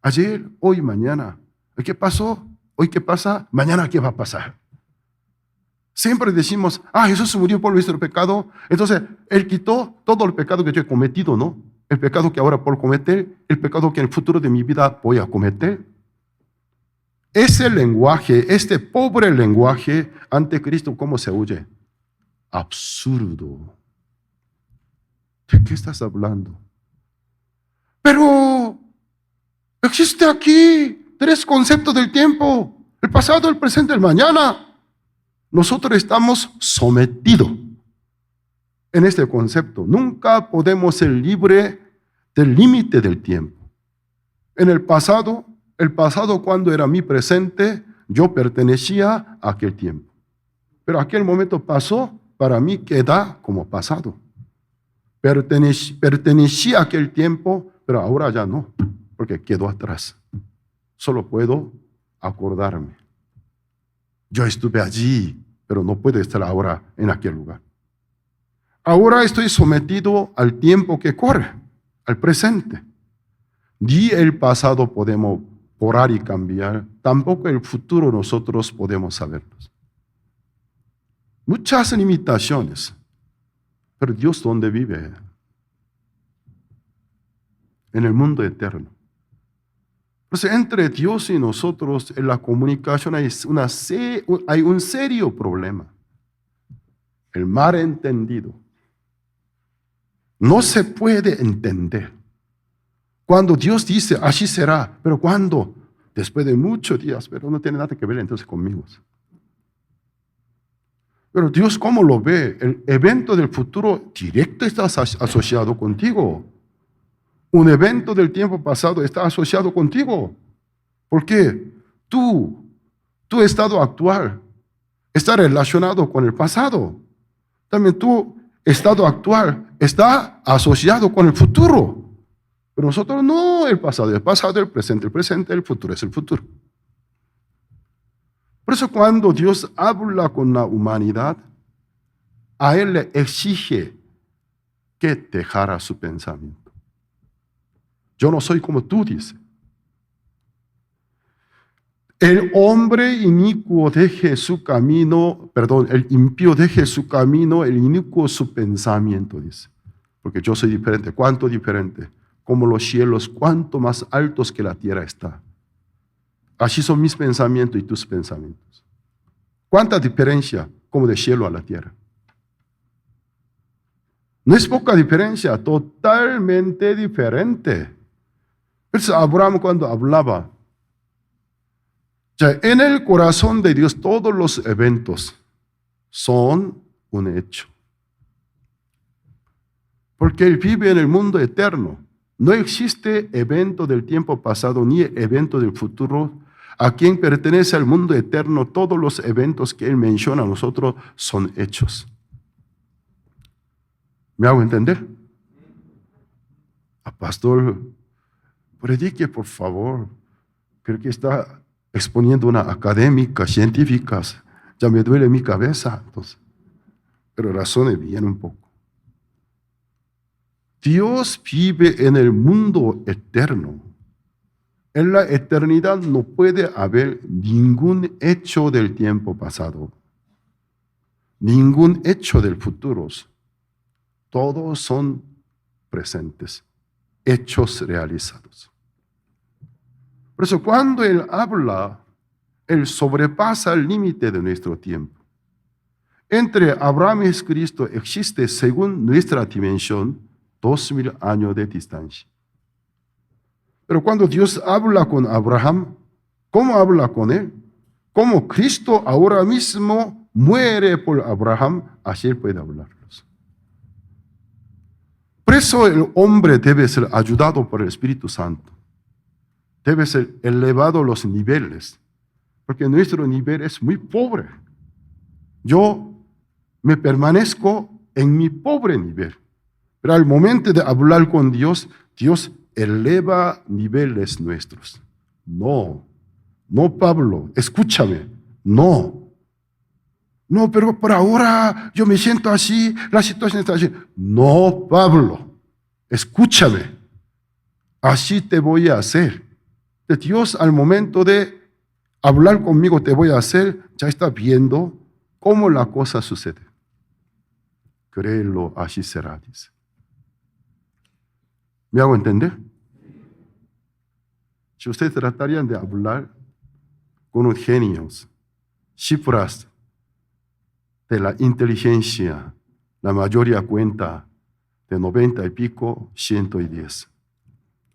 ayer, hoy, mañana. ¿Qué pasó? ¿Hoy qué pasa? Mañana ¿qué va a pasar? Siempre decimos, Jesús murió por nuestro pecado, entonces Él quitó todo el pecado que yo he cometido, ¿no? El pecado que ahora por cometer, el pecado que en el futuro de mi vida voy a cometer. Ese lenguaje, este pobre lenguaje ante Cristo, ¿cómo se oye? Absurdo. ¿De qué estás hablando? Pero existe aquí 3 conceptos del tiempo: el pasado, el presente, el mañana. Nosotros estamos sometidos en este concepto. Nunca podemos ser libres del límite del tiempo. En el pasado cuando era mi presente, yo pertenecía a aquel tiempo. Pero aquel momento pasó, para mí queda como pasado. Pertenecía a aquel tiempo, pero ahora ya no, porque quedó atrás. Solo puedo acordarme. Yo estuve allí, pero no puedo estar ahora en aquel lugar. Ahora estoy sometido al tiempo que corre, al presente. Ni el pasado podemos borrar y cambiar, tampoco el futuro nosotros podemos saberlo. Muchas limitaciones. Pero Dios, ¿dónde vive? En el mundo eterno. Entonces, entre Dios y nosotros en la comunicación hay un serio problema. El malentendido. No se puede entender. Cuando Dios dice, así será, pero ¿cuándo? Después de muchos días, pero no tiene nada que ver entonces conmigo. Pero Dios, ¿cómo lo ve? El evento del futuro directo está asociado contigo. Un evento del tiempo pasado está asociado contigo. ¿Por qué? Tu estado actual está relacionado con el pasado. También tu estado actual está asociado con el futuro. Pero nosotros no, el pasado, el presente, el futuro es el futuro. Por eso cuando Dios habla con la humanidad, a Él le exige que dejara su pensamiento. Yo no soy como tú, dice. El hombre inicuo deje su camino, el impío deje su camino, el inicuo su pensamiento, dice. Porque yo soy diferente. ¿Cuánto diferente? Como los cielos, cuánto más altos que la tierra está. Así son mis pensamientos y tus pensamientos. ¿Cuánta diferencia como de cielo a la tierra? No es poca diferencia, totalmente diferente. Entonces Abraham cuando hablaba, ya en el corazón de Dios todos los eventos son un hecho. Porque Él vive en el mundo eterno. No existe evento del tiempo pasado ni evento del futuro a quien pertenece al mundo eterno, todos los eventos que Él menciona a nosotros son hechos. ¿Me hago entender? Pastor, predique por favor. Creo que está exponiendo una académica, científica. Ya me duele mi cabeza. Entonces, pero razone bien un poco. Dios vive en el mundo eterno. En la eternidad no puede haber ningún hecho del tiempo pasado, ningún hecho del futuro. Todos son presentes, hechos realizados. Por eso cuando Él habla, Él sobrepasa el límite de nuestro tiempo. Entre Abraham y Cristo existe, según nuestra dimensión, 2000 años de distancia. Pero cuando Dios habla con Abraham, ¿cómo habla con él? Como Cristo ahora mismo muere por Abraham, así Él puede hablarlos. Por eso el hombre debe ser ayudado por el Espíritu Santo. Debe ser elevado los niveles, porque nuestro nivel es muy pobre. Yo me permanezco en mi pobre nivel. Pero al momento de hablar con Dios, Dios eleva niveles nuestros. No, Pablo, escúchame, no, pero por ahora yo me siento así, la situación está así. No, Pablo, escúchame, así te voy a hacer. Dios al momento de hablar conmigo te voy a hacer, ya está viendo cómo la cosa sucede. Créelo, así será, dice. ¿Me hago entender? Si ustedes tratarían de hablar con unos genios, cifras de la inteligencia, la mayoría cuenta de 90 y pico, 110.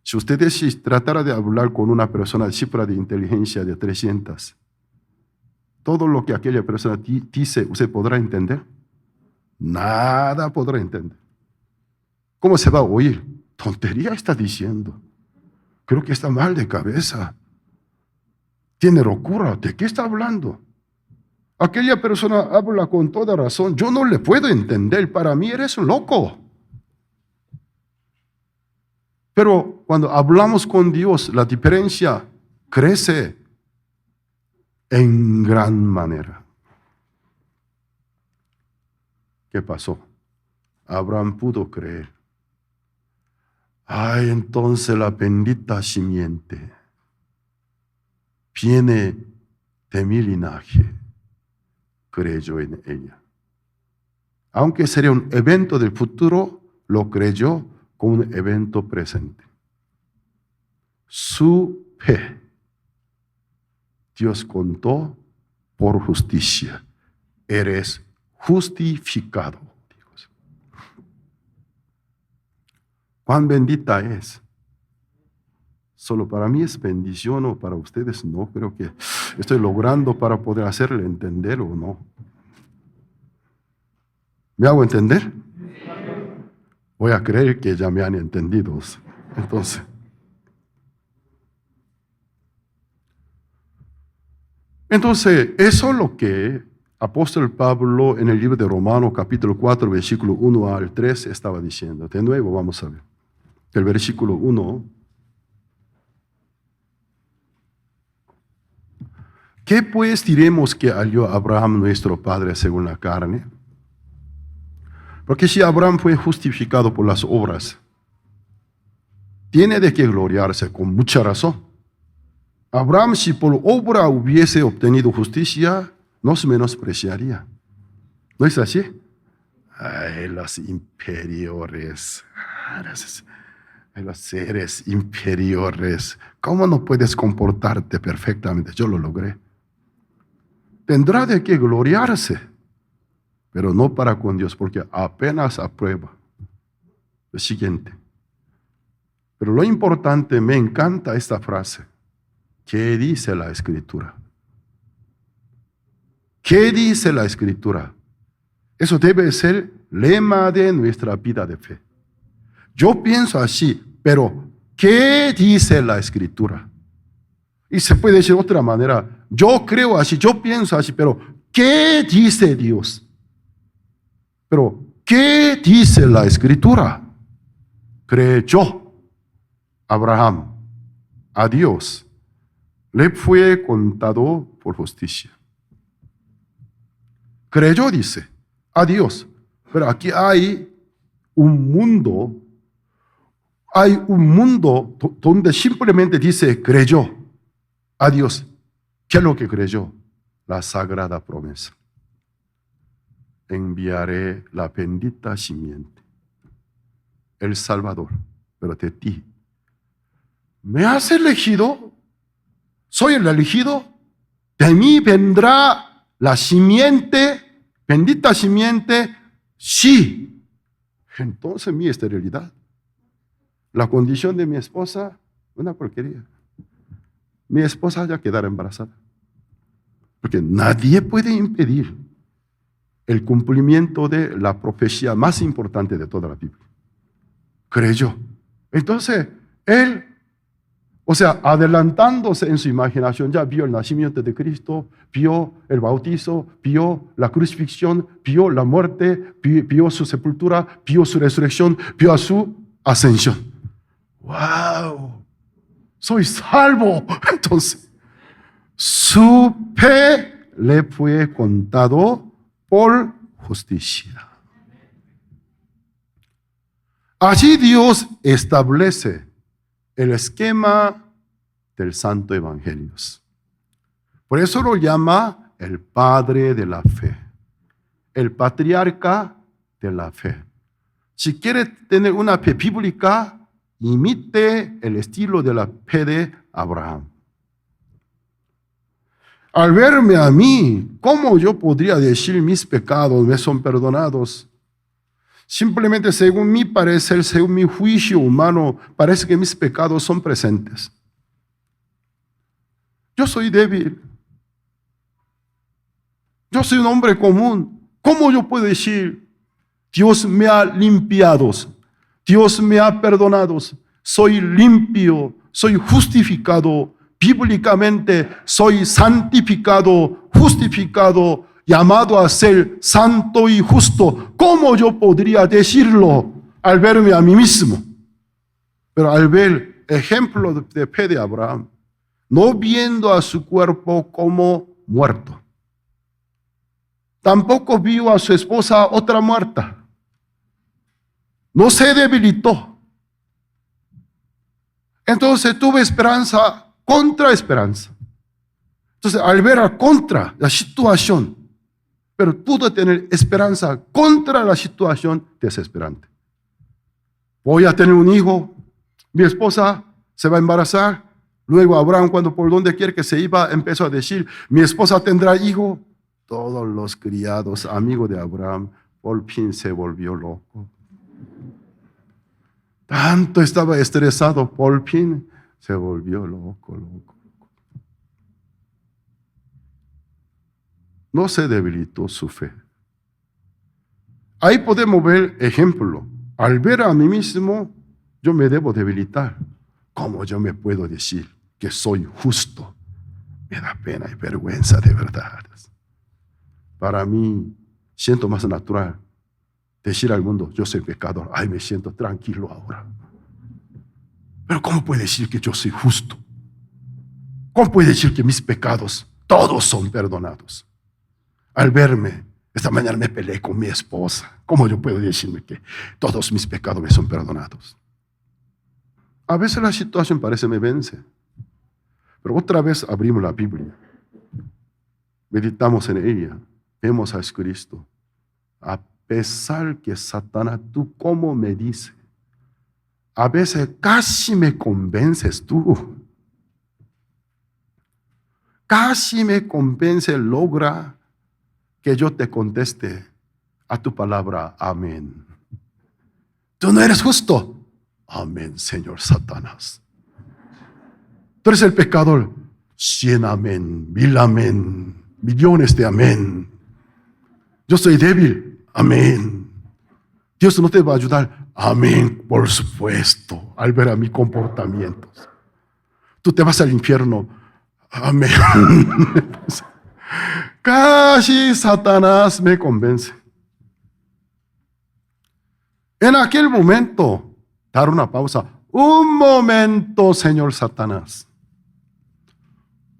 Si ustedes trataran de hablar con una persona cifra de inteligencia de 300, todo lo que aquella persona dice, ¿usted podrá entender? Nada podrá entender. ¿Cómo se va a oír? Tontería está diciendo. Creo que está mal de cabeza. Tiene locura. ¿De qué está hablando? Aquella persona habla con toda razón. Yo no le puedo entender. Para mí eres loco. Pero cuando hablamos con Dios, la diferencia crece en gran manera. ¿Qué pasó? Abraham pudo creer. Ay, entonces la bendita simiente viene de mi linaje. Creyó en ella. Aunque sería un evento del futuro, lo creyó como un evento presente. Su fe, Dios contó por justicia. Eres justificado. ¿Cuán bendita es? Solo para mí es bendición o para ustedes no. Creo que estoy logrando para poder hacerle entender o no. ¿Me hago entender? Voy a creer que ya me han entendido. Entonces, eso es lo que apóstol Pablo en el libro de Romanos capítulo 4, versículo 1 al 3 estaba diciendo. De nuevo vamos a ver. El versículo 1. ¿Qué pues diremos que halló Abraham nuestro padre según la carne? Porque si Abraham fue justificado por las obras, tiene de qué gloriarse con mucha razón. Abraham, si por obra hubiese obtenido justicia, no se menospreciaría. ¿No es así? Ay, los inferiores. Los seres inferiores. ¿Cómo no puedes comportarte perfectamente? Yo lo logré. Tendrá de qué gloriarse, pero no para con Dios, porque apenas aprueba. Lo siguiente. Pero lo importante, me encanta esta frase. ¿Qué dice la Escritura? ¿Qué dice la Escritura? Eso debe ser lema de nuestra vida de fe. Yo pienso así, pero ¿qué dice la Escritura? Y se puede decir de otra manera, yo creo así, yo pienso así, pero ¿qué dice Dios? Pero ¿qué dice la Escritura? Creyó Abraham a Dios, le fue contado por justicia. Creyó, dice, a Dios. Pero aquí hay un mundo donde simplemente dice creyó a Dios. ¿Qué es lo que creyó? La sagrada promesa. Enviaré la bendita simiente, el Salvador, pero de ti. ¿Me has elegido? ¿Soy el elegido? De mí vendrá la simiente, bendita simiente. Sí. Entonces mi esterilidad, la condición de mi esposa, una porquería. Mi esposa ya quedará embarazada. Porque nadie puede impedir el cumplimiento de la profecía más importante de toda la Biblia. Creyó. Entonces, él, adelantándose en su imaginación, ya vio el nacimiento de Cristo, vio el bautizo, vio la crucifixión, vio la muerte, vio su sepultura, vio su resurrección, vio su ascensión. ¡Wow! Soy salvo. Entonces, su fe le fue contado por justicia. Así Dios establece el esquema del Santo Evangelio. Por eso lo llama el Padre de la Fe, el patriarca de la fe. Si quiere tener una fe bíblica, imite el estilo de la fe de Abraham. Al verme a mí, ¿cómo yo podría decir mis pecados me son perdonados? Simplemente según mi parecer, según mi juicio humano, parece que mis pecados son presentes. Yo soy débil. Yo soy un hombre común. ¿Cómo yo puedo decir, Dios me ha limpiado, Dios me ha perdonado, soy limpio, soy justificado, bíblicamente soy santificado, justificado, llamado a ser santo y justo? ¿Cómo yo podría decirlo al verme a mí mismo? Pero al ver el ejemplo de fe de Abraham, no viendo a su cuerpo como muerto, tampoco vio a su esposa otra muerta, no se debilitó. Entonces tuve esperanza contra esperanza. Entonces al ver a contra la situación, pero pudo tener esperanza contra la situación desesperante. Voy a tener un hijo, mi esposa se va a embarazar. Luego Abraham, cuando por donde quiera que se iba, empezó a decir, mi esposa tendrá hijo. Todos los criados, amigos de Abraham, por fin se volvió loco. Tanto estaba estresado, por fin se volvió loco. No se debilitó su fe. Ahí podemos ver ejemplo. Al ver a mí mismo, yo me debo debilitar. ¿Cómo yo me puedo decir que soy justo? Me da pena y vergüenza de verdad. Para mí, siento más natural decir al mundo, yo soy pecador. Ay, me siento tranquilo ahora. Pero ¿cómo puede decir que yo soy justo? ¿Cómo puede decir que mis pecados todos son perdonados? Al verme, esta mañana me peleé con mi esposa. ¿Cómo yo puedo decirme que todos mis pecados me son perdonados? A veces la situación parece me vence. Pero otra vez abrimos la Biblia. Meditamos en ella. Vemos a Cristo. A pesar que Satanás, tú cómo me dices, a veces casi me convences tú. Casi me convence, logra que yo te conteste a tu palabra, amén. Tú no eres justo. Amén, Señor Satanás. Tú eres el pecador. 100 amén, 1000 amén, millones de amén. Yo soy débil. Amén. Dios no te va a ayudar. Amén, por supuesto, al ver a mis comportamientos. Tú te vas al infierno. Amén. Casi Satanás me convence. En aquel momento, dar una pausa. Un momento, señor Satanás.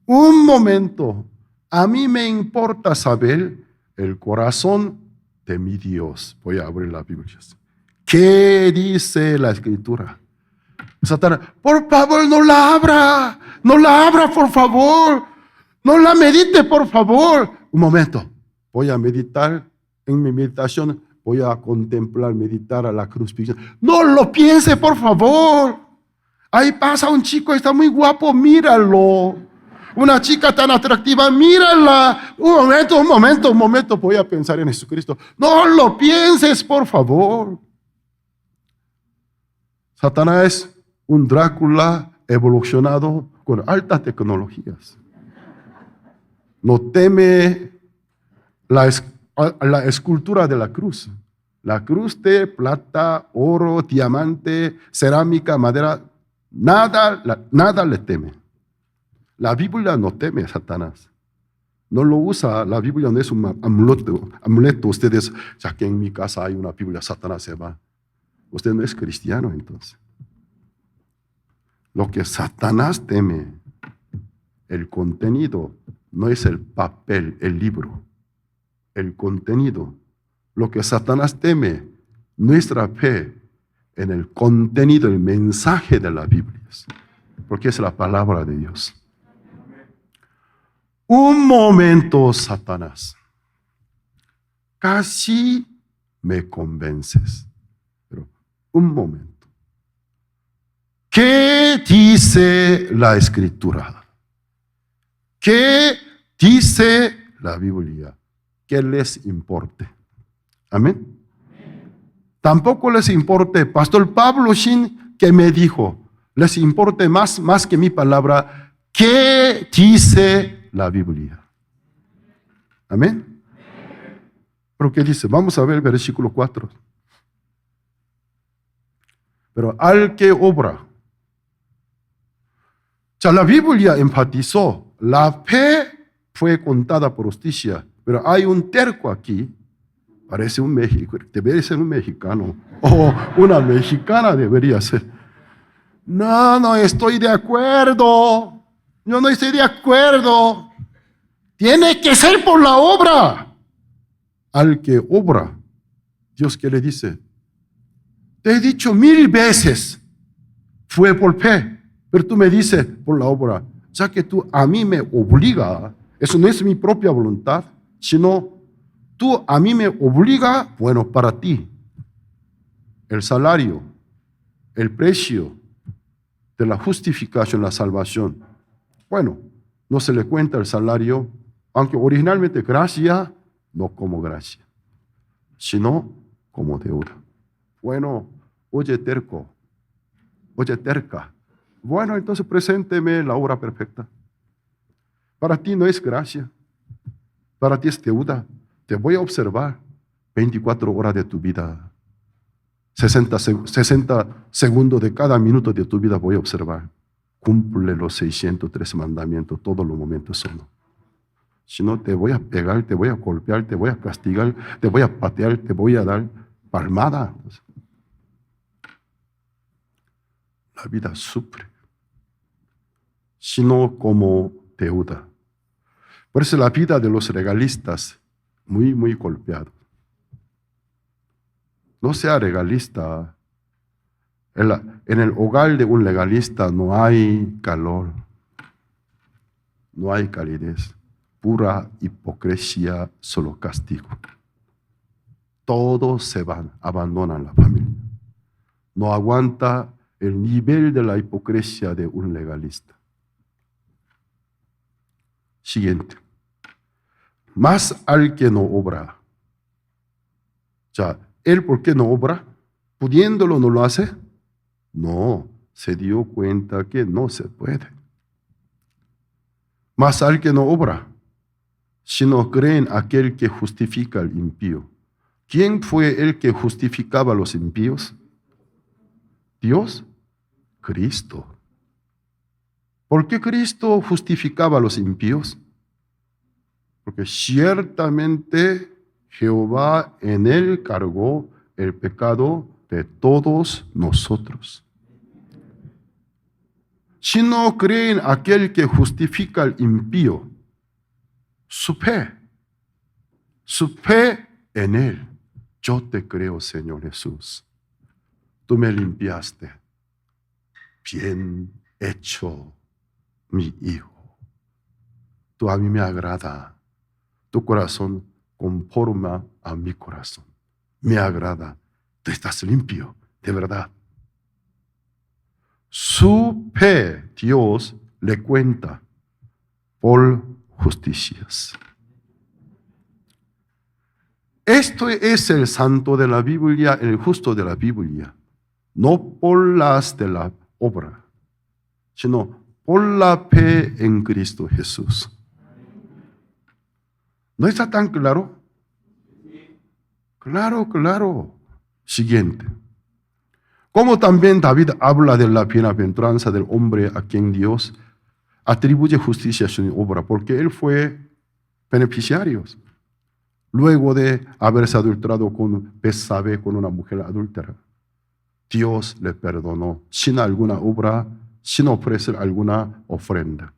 Un momento. A mí me importa saber el corazón de mi Dios. Voy a abrir la Biblia. ¿Qué dice la Escritura? Satanás, por favor, no la abra. No la abra, por favor. No la medite, por favor. Un momento. Voy a meditar. En mi meditación voy a contemplar, meditar a la cruz. No lo piense, por favor. Ahí pasa un chico, está muy guapo, míralo. Una chica tan atractiva, mírala. Un momento, voy a pensar en Jesucristo. No lo pienses, por favor. Satanás es un Drácula evolucionado con altas tecnologías. No teme la escultura de la cruz. La cruz de plata, oro, diamante, cerámica, madera, nada le teme. La Biblia no teme a Satanás. No lo usa, la Biblia no es un amuleto. Ustedes, ya que en mi casa hay una Biblia, Satanás se va. Usted no es cristiano entonces. Lo que Satanás teme, el contenido, no es el papel, el libro. El contenido. Lo que Satanás teme, nuestra fe en el contenido, el mensaje de la Biblia. Porque es la palabra de Dios. Un momento, Satanás. Casi me convences. Pero un momento. ¿Qué dice la Escritura? ¿Qué dice la Biblia? ¿Qué les importe? Amén. Tampoco les importe, Pastor Pablo Shin, que me dijo, les importe más que mi palabra, ¿qué dice la Biblia? Amén. ¿Pero qué dice? Vamos a ver el versículo 4. Pero al que obra. Ya la Biblia enfatizó, la fe fue contada por justicia, pero hay un terco aquí. Parece un México, debería ser un mexicano, o una mexicana debería ser. No estoy de acuerdo. Yo no estoy de acuerdo. Tiene que ser por la obra. Al que obra, Dios que le dice, te he dicho 1000 veces, fue por fe, pero tú me dices por la obra, ya que tú a mí me obliga, eso no es mi propia voluntad, sino tú a mí me obliga, bueno, para ti, el salario, el precio de la justificación, la salvación. Bueno, no se le cuenta el salario, aunque originalmente gracia, no como gracia, sino como deuda. Bueno, oye terco, oye terca. Bueno, entonces presénteme la obra perfecta. Para ti no es gracia, para ti es deuda. Te voy a observar 24 horas de tu vida. 60 segundos de cada minuto de tu vida voy a observar. Cumple los 603 mandamientos, todos los momentos son. Si no, te voy a pegar, te voy a golpear, te voy a castigar, te voy a patear, te voy a dar palmada. La vida sufre, sino como deuda. Por eso la vida de los legalistas, muy golpeado. No sea legalista. En el hogar de un legalista no hay calor, no hay calidez, pura hipocresía, solo castigo. Todos se van, abandonan la familia. No aguanta el nivel de la hipocresía de un legalista. Siguiente. Más al que no obra. Ya, ¿él por qué no obra? ¿Pudiéndolo no lo hace? No, se dio cuenta que no se puede. Más al que no obra, sino cree en aquel que justifica al impío. ¿Quién fue el que justificaba a los impíos? ¿Dios? Cristo. ¿Por qué Cristo justificaba a los impíos? Porque ciertamente Jehová en él cargó el pecado de todos nosotros. Si no creen aquel que justifica al impío, su fe en él. Yo te creo, Señor Jesús. Tú me limpiaste. Bien hecho, mi hijo. Tú a mí me agrada. Tu corazón conforma a mi corazón. Me agrada. Tú estás limpio, de verdad. Su fe, Dios le cuenta por justicias. Esto es el santo de la Biblia, el justo de la Biblia. No por las de la obra, sino por la fe en Cristo Jesús. ¿No está tan claro? Claro. Siguiente. Como también David habla de la bienaventuranza del hombre a quien Dios atribuye justicia a su obra, porque él fue beneficiario. Luego de haberse adulterado con Betsabé, con una mujer adúltera, Dios le perdonó sin alguna obra, sin ofrecer alguna ofrenda.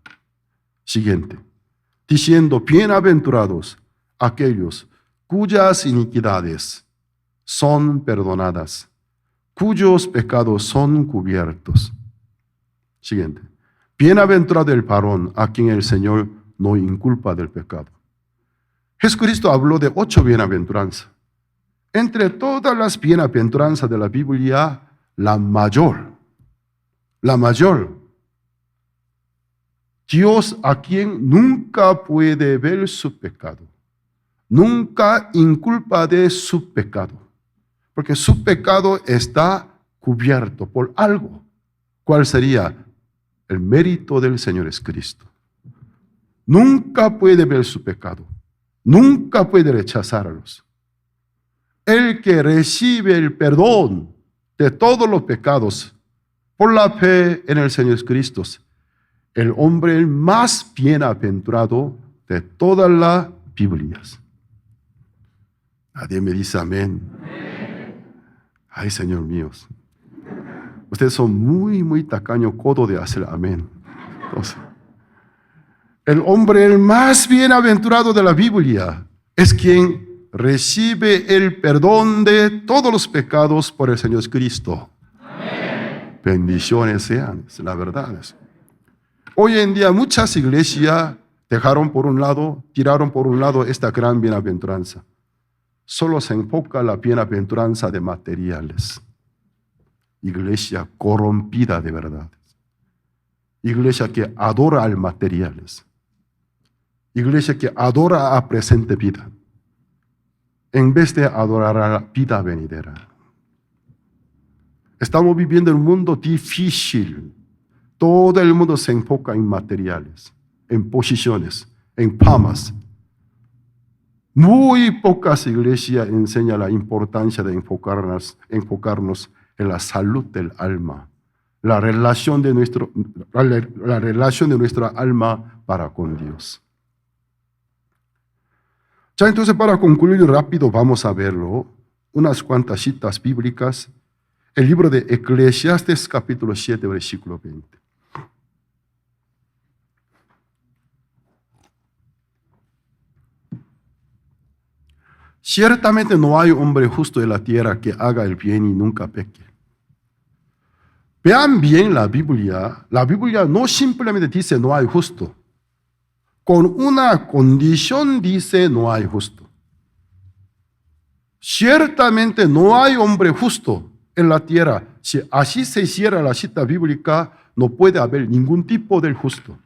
Siguiente. Diciendo, bienaventurados aquellos cuyas iniquidades son perdonadas, cuyos pecados son cubiertos. Siguiente. Bienaventurado el varón a quien el Señor no inculpa del pecado. Jesucristo habló de 8 bienaventuranzas. Entre todas las bienaventuranzas de la Biblia, la mayor, Dios a quien nunca puede ver su pecado, nunca inculpa de su pecado, porque su pecado está cubierto por algo. ¿Cuál sería? El mérito del Señor es Cristo. Nunca puede ver su pecado, nunca puede rechazarlos. El que recibe el perdón de todos los pecados por la fe en el Señor Cristo, el hombre el más bienaventurado de todas las Biblias. Nadie me dice amén. Ay, Señor mío. Ustedes son muy tacaño codo de hacer amén. Entonces, el hombre el más bienaventurado de la Biblia es quien recibe el perdón de todos los pecados por el Señor Cristo. Amén. Bendiciones sean, la verdad es. Hoy en día muchas iglesias tiraron por un lado esta gran bienaventuranza. Solo se enfoca la bienaventuranza de materiales. Iglesia corrompida de verdad. Iglesia que adora al materiales. Iglesia que adora a presente vida, en vez de adorar a la vida venidera. Estamos viviendo en un mundo difícil. Todo el mundo se enfoca en materiales, en posiciones, en famas. Muy pocas iglesias enseñan la importancia de enfocarnos en la salud del alma, la relación de nuestra alma para con Dios. Ya entonces, para concluir rápido, vamos a verlo, unas cuantas citas bíblicas. El libro de Eclesiastes, capítulo 7, versículo 20. Ciertamente no hay hombre justo en la tierra que haga el bien y nunca peque. Vean bien la Biblia no simplemente dice no hay justo. Con una condición dice no hay justo. Ciertamente no hay hombre justo en la tierra. Si así se cierra la cita bíblica, no puede haber ningún tipo de justo.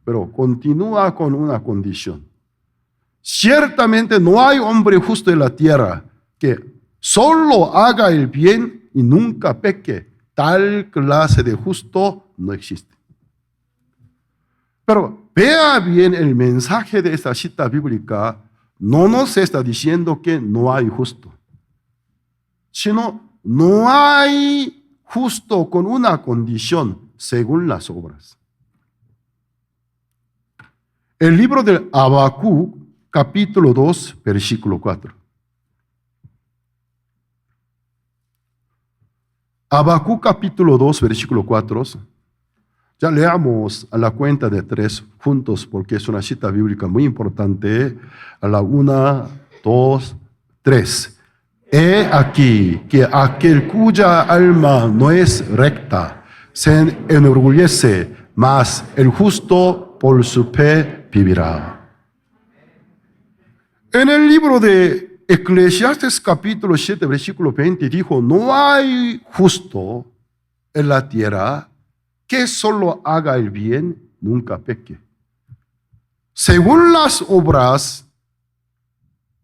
Pero continúa con una condición. Ciertamente no hay hombre justo en la tierra que solo haga el bien y nunca peque. Tal clase de justo no existe. Pero vea bien el mensaje de esta cita bíblica. No nos está diciendo que no hay justo, sino no hay justo con una condición según las obras. El libro del Habacuc, capítulo 2, versículo 4. Habacuc, capítulo 2, versículo 4. Ya leamos a la cuenta de 3 juntos, porque es una cita bíblica muy importante. A la 1, 2, 3. He aquí que aquel cuya alma no es recta se enorgullece, mas el justo por su fe vivirá. En el libro de Eclesiastes capítulo 7, versículo 20 dijo, no hay justo en la tierra que solo haga el bien, nunca peque. Según las obras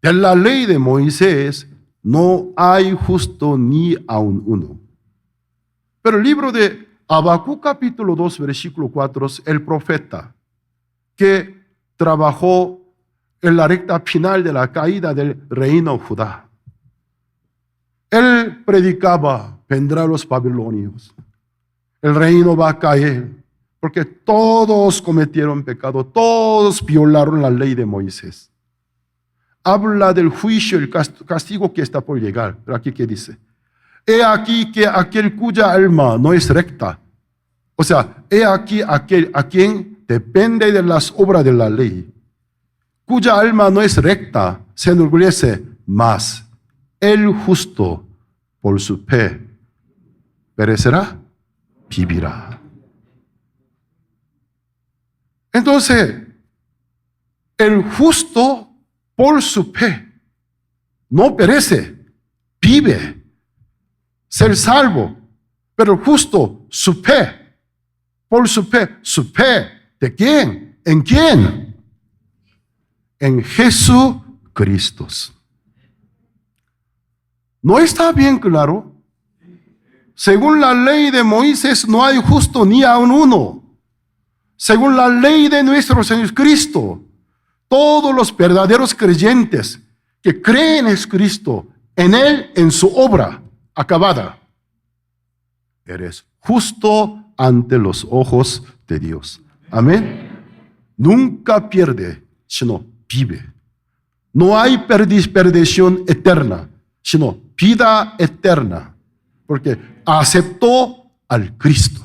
de la ley de Moisés, no hay justo ni aun uno. Pero el libro de Habacuc capítulo 2, versículo 4, el profeta que trabajó en la recta final de la caída del reino Judá. Él predicaba, vendrán los babilonios, el reino va a caer, porque todos cometieron pecado, todos violaron la ley de Moisés. Habla del juicio, el castigo que está por llegar. Pero aquí, ¿qué dice? He aquí que aquel cuya alma no es recta. O sea, he aquí aquel a quien depende de las obras de la ley, cuya alma no es recta, se enorgullece, mas el justo por su fe perecerá, vivirá. Entonces, el justo por su fe no perece, vive, ser salvo. Pero el justo, su fe, por su fe, ¿de quién? ¿En quién? En Jesucristo. ¿No está bien claro? Según la ley de Moisés no hay justo ni aun uno. Según la ley de nuestro Señor Cristo, todos los verdaderos creyentes que creen en Cristo, en Él, en su obra acabada, eres justo ante los ojos de Dios. Amén. Nunca pierde, sino vive. No hay perdición eterna, sino vida eterna, porque aceptó al Cristo.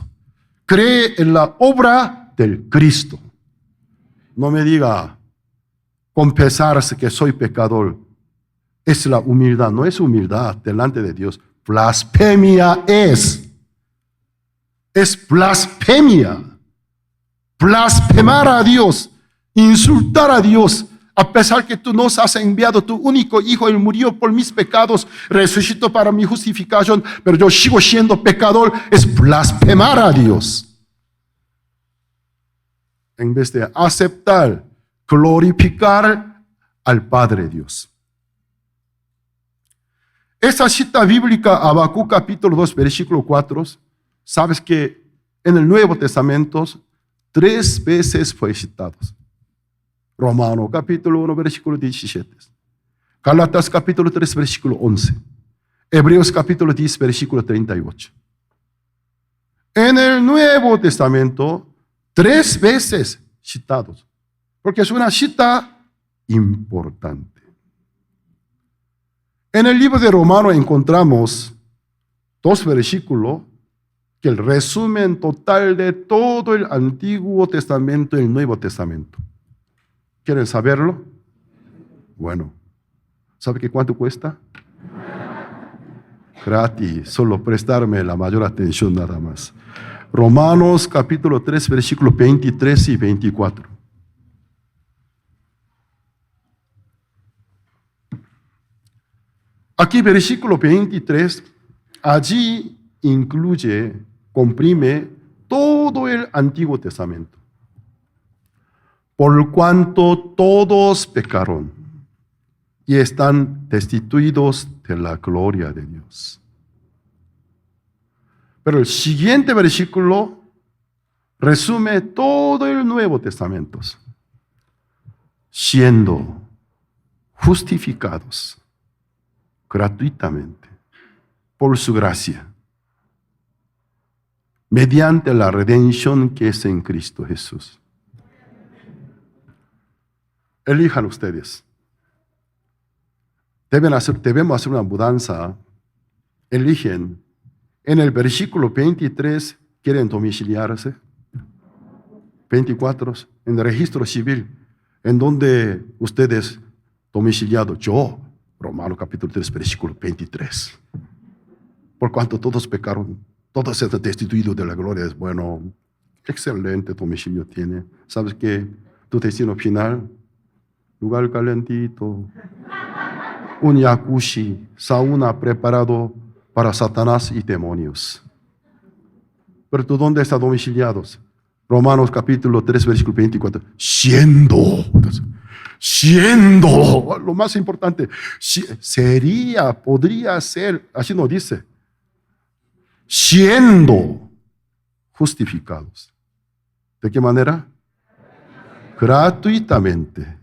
Cree en la obra del Cristo. No me diga confesarse que soy pecador. Es la humildad, no es humildad delante de Dios. Blasfemia es. Es blasfemia. Blasfemar a Dios, insultar a Dios, a pesar que tú nos has enviado tu único Hijo, Él murió por mis pecados, resucitó para mi justificación, pero yo sigo siendo pecador, es blasfemar a Dios. En vez de aceptar, glorificar al Padre Dios. Esta cita bíblica, Habacuc capítulo 2, versículo 4, sabes que en el Nuevo Testamento 3 veces fue citado. Romano capítulo 1, versículo 17. Gálatas capítulo 3, versículo 11. Hebreos capítulo 10, versículo 38. En el Nuevo Testamento 3 veces citados, porque es una cita importante. En el libro de Romano encontramos 2 versículos que el resumen total de todo el Antiguo Testamento y el Nuevo Testamento. ¿Quieren saberlo? Bueno, ¿sabe qué cuánto cuesta? Gratis, solo prestarme la mayor atención nada más. Romanos capítulo 3, versículos 23 y 24. Aquí versículo 23, allí comprime todo el Antiguo Testamento. Por cuanto todos pecaron y están destituidos de la gloria de Dios. Pero el siguiente versículo resume todo el Nuevo Testamento. Siendo justificados gratuitamente por su gracia, mediante la redención que es en Cristo Jesús. Elijan ustedes. Debemos hacer una mudanza. Eligen. En el versículo 23, ¿quieren domiciliarse? 24, en el registro civil, en donde ustedes domiciliados, yo, Romanos capítulo 3, versículo 23. Por cuanto todos pecaron, todos se han destituido de la gloria, es bueno, excelente domicilio tiene. ¿Sabes qué? Tu destino final, lugar calentito, un jacuzzi, sauna preparado para Satanás y demonios. Pero tú, ¿dónde estás domiciliados? Romanos capítulo 3, versículo 24. Siendo, lo más importante, podría ser, así nos dice, siendo justificados. ¿De qué manera? Gratuitamente,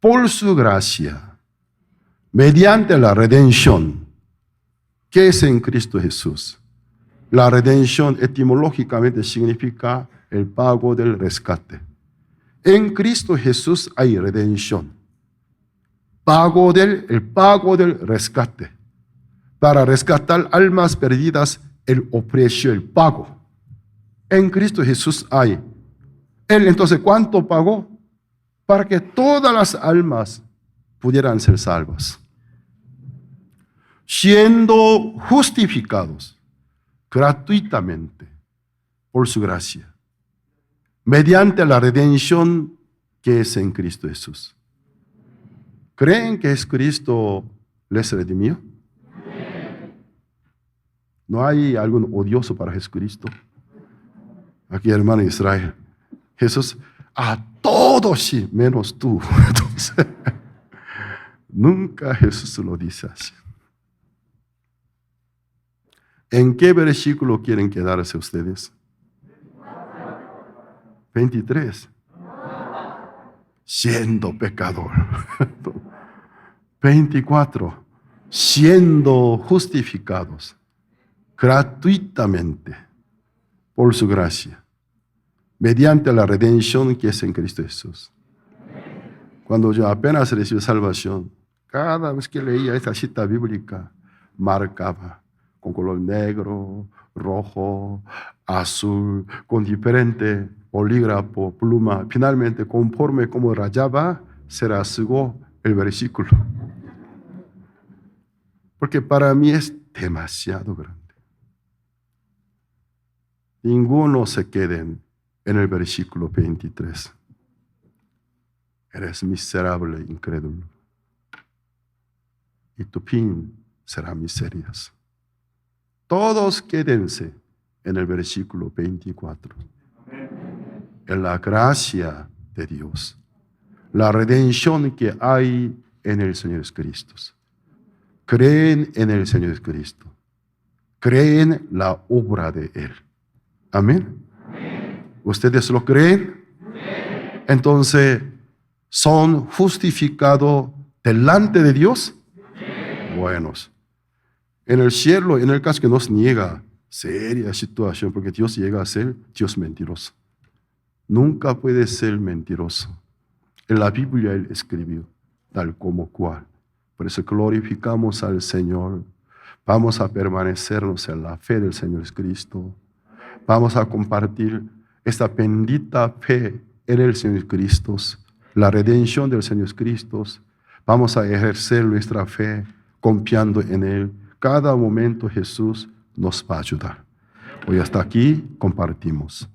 por su gracia, mediante la redención que es en Cristo Jesús. La redención etimológicamente significa el pago del rescate. En Cristo Jesús hay redención. El pago del rescate. Para rescatar almas perdidas, el precio, el pago. En Cristo Jesús hay. Él entonces, ¿cuánto pagó? Para que todas las almas pudieran ser salvas. Siendo justificados gratuitamente por su gracia, mediante la redención que es en Cristo Jesús. ¿Creen que Cristo les redimió? ¿No hay algún odioso para Jesucristo? Aquí, hermano Israel, Jesús, a todos sí, menos tú. Entonces, nunca Jesús lo dice así. ¿En qué versículo quieren quedarse ustedes? 23. Siendo pecador. 24. Siendo justificados gratuitamente por su gracia, mediante la redención que es en Cristo Jesús. Cuando yo apenas recibí salvación, cada vez que leía esta cita bíblica, marcaba con color negro, rojo, azul, con diferente bolígrafo, pluma. Finalmente, conforme como rayaba, se rasgó el versículo. Porque para mí es demasiado grande. Ninguno se quede en el versículo 23. Eres miserable, incrédulo. Y tu fin será miserias. Todos quédense en el versículo 24. En la gracia de Dios. La redención que hay en el Señor Jesucristo. Creen en el Señor Jesucristo. Creen la obra de Él. Amén. ¿Ustedes lo creen? Entonces, ¿son justificados delante de Dios? Buenos. En el cielo, en el caso que nos niega, seria situación, porque Dios llega a ser Dios mentiroso. Nunca puede ser mentiroso. En la Biblia Él escribió, tal como cual. Por eso glorificamos al Señor. Vamos a permanecernos en la fe del Señor Cristo. Vamos a compartir esta bendita fe en el Señor Cristo, la redención del Señor Cristo. Vamos a ejercer nuestra fe confiando en Él. Cada momento Jesús nos va a ayudar. Hoy hasta aquí compartimos.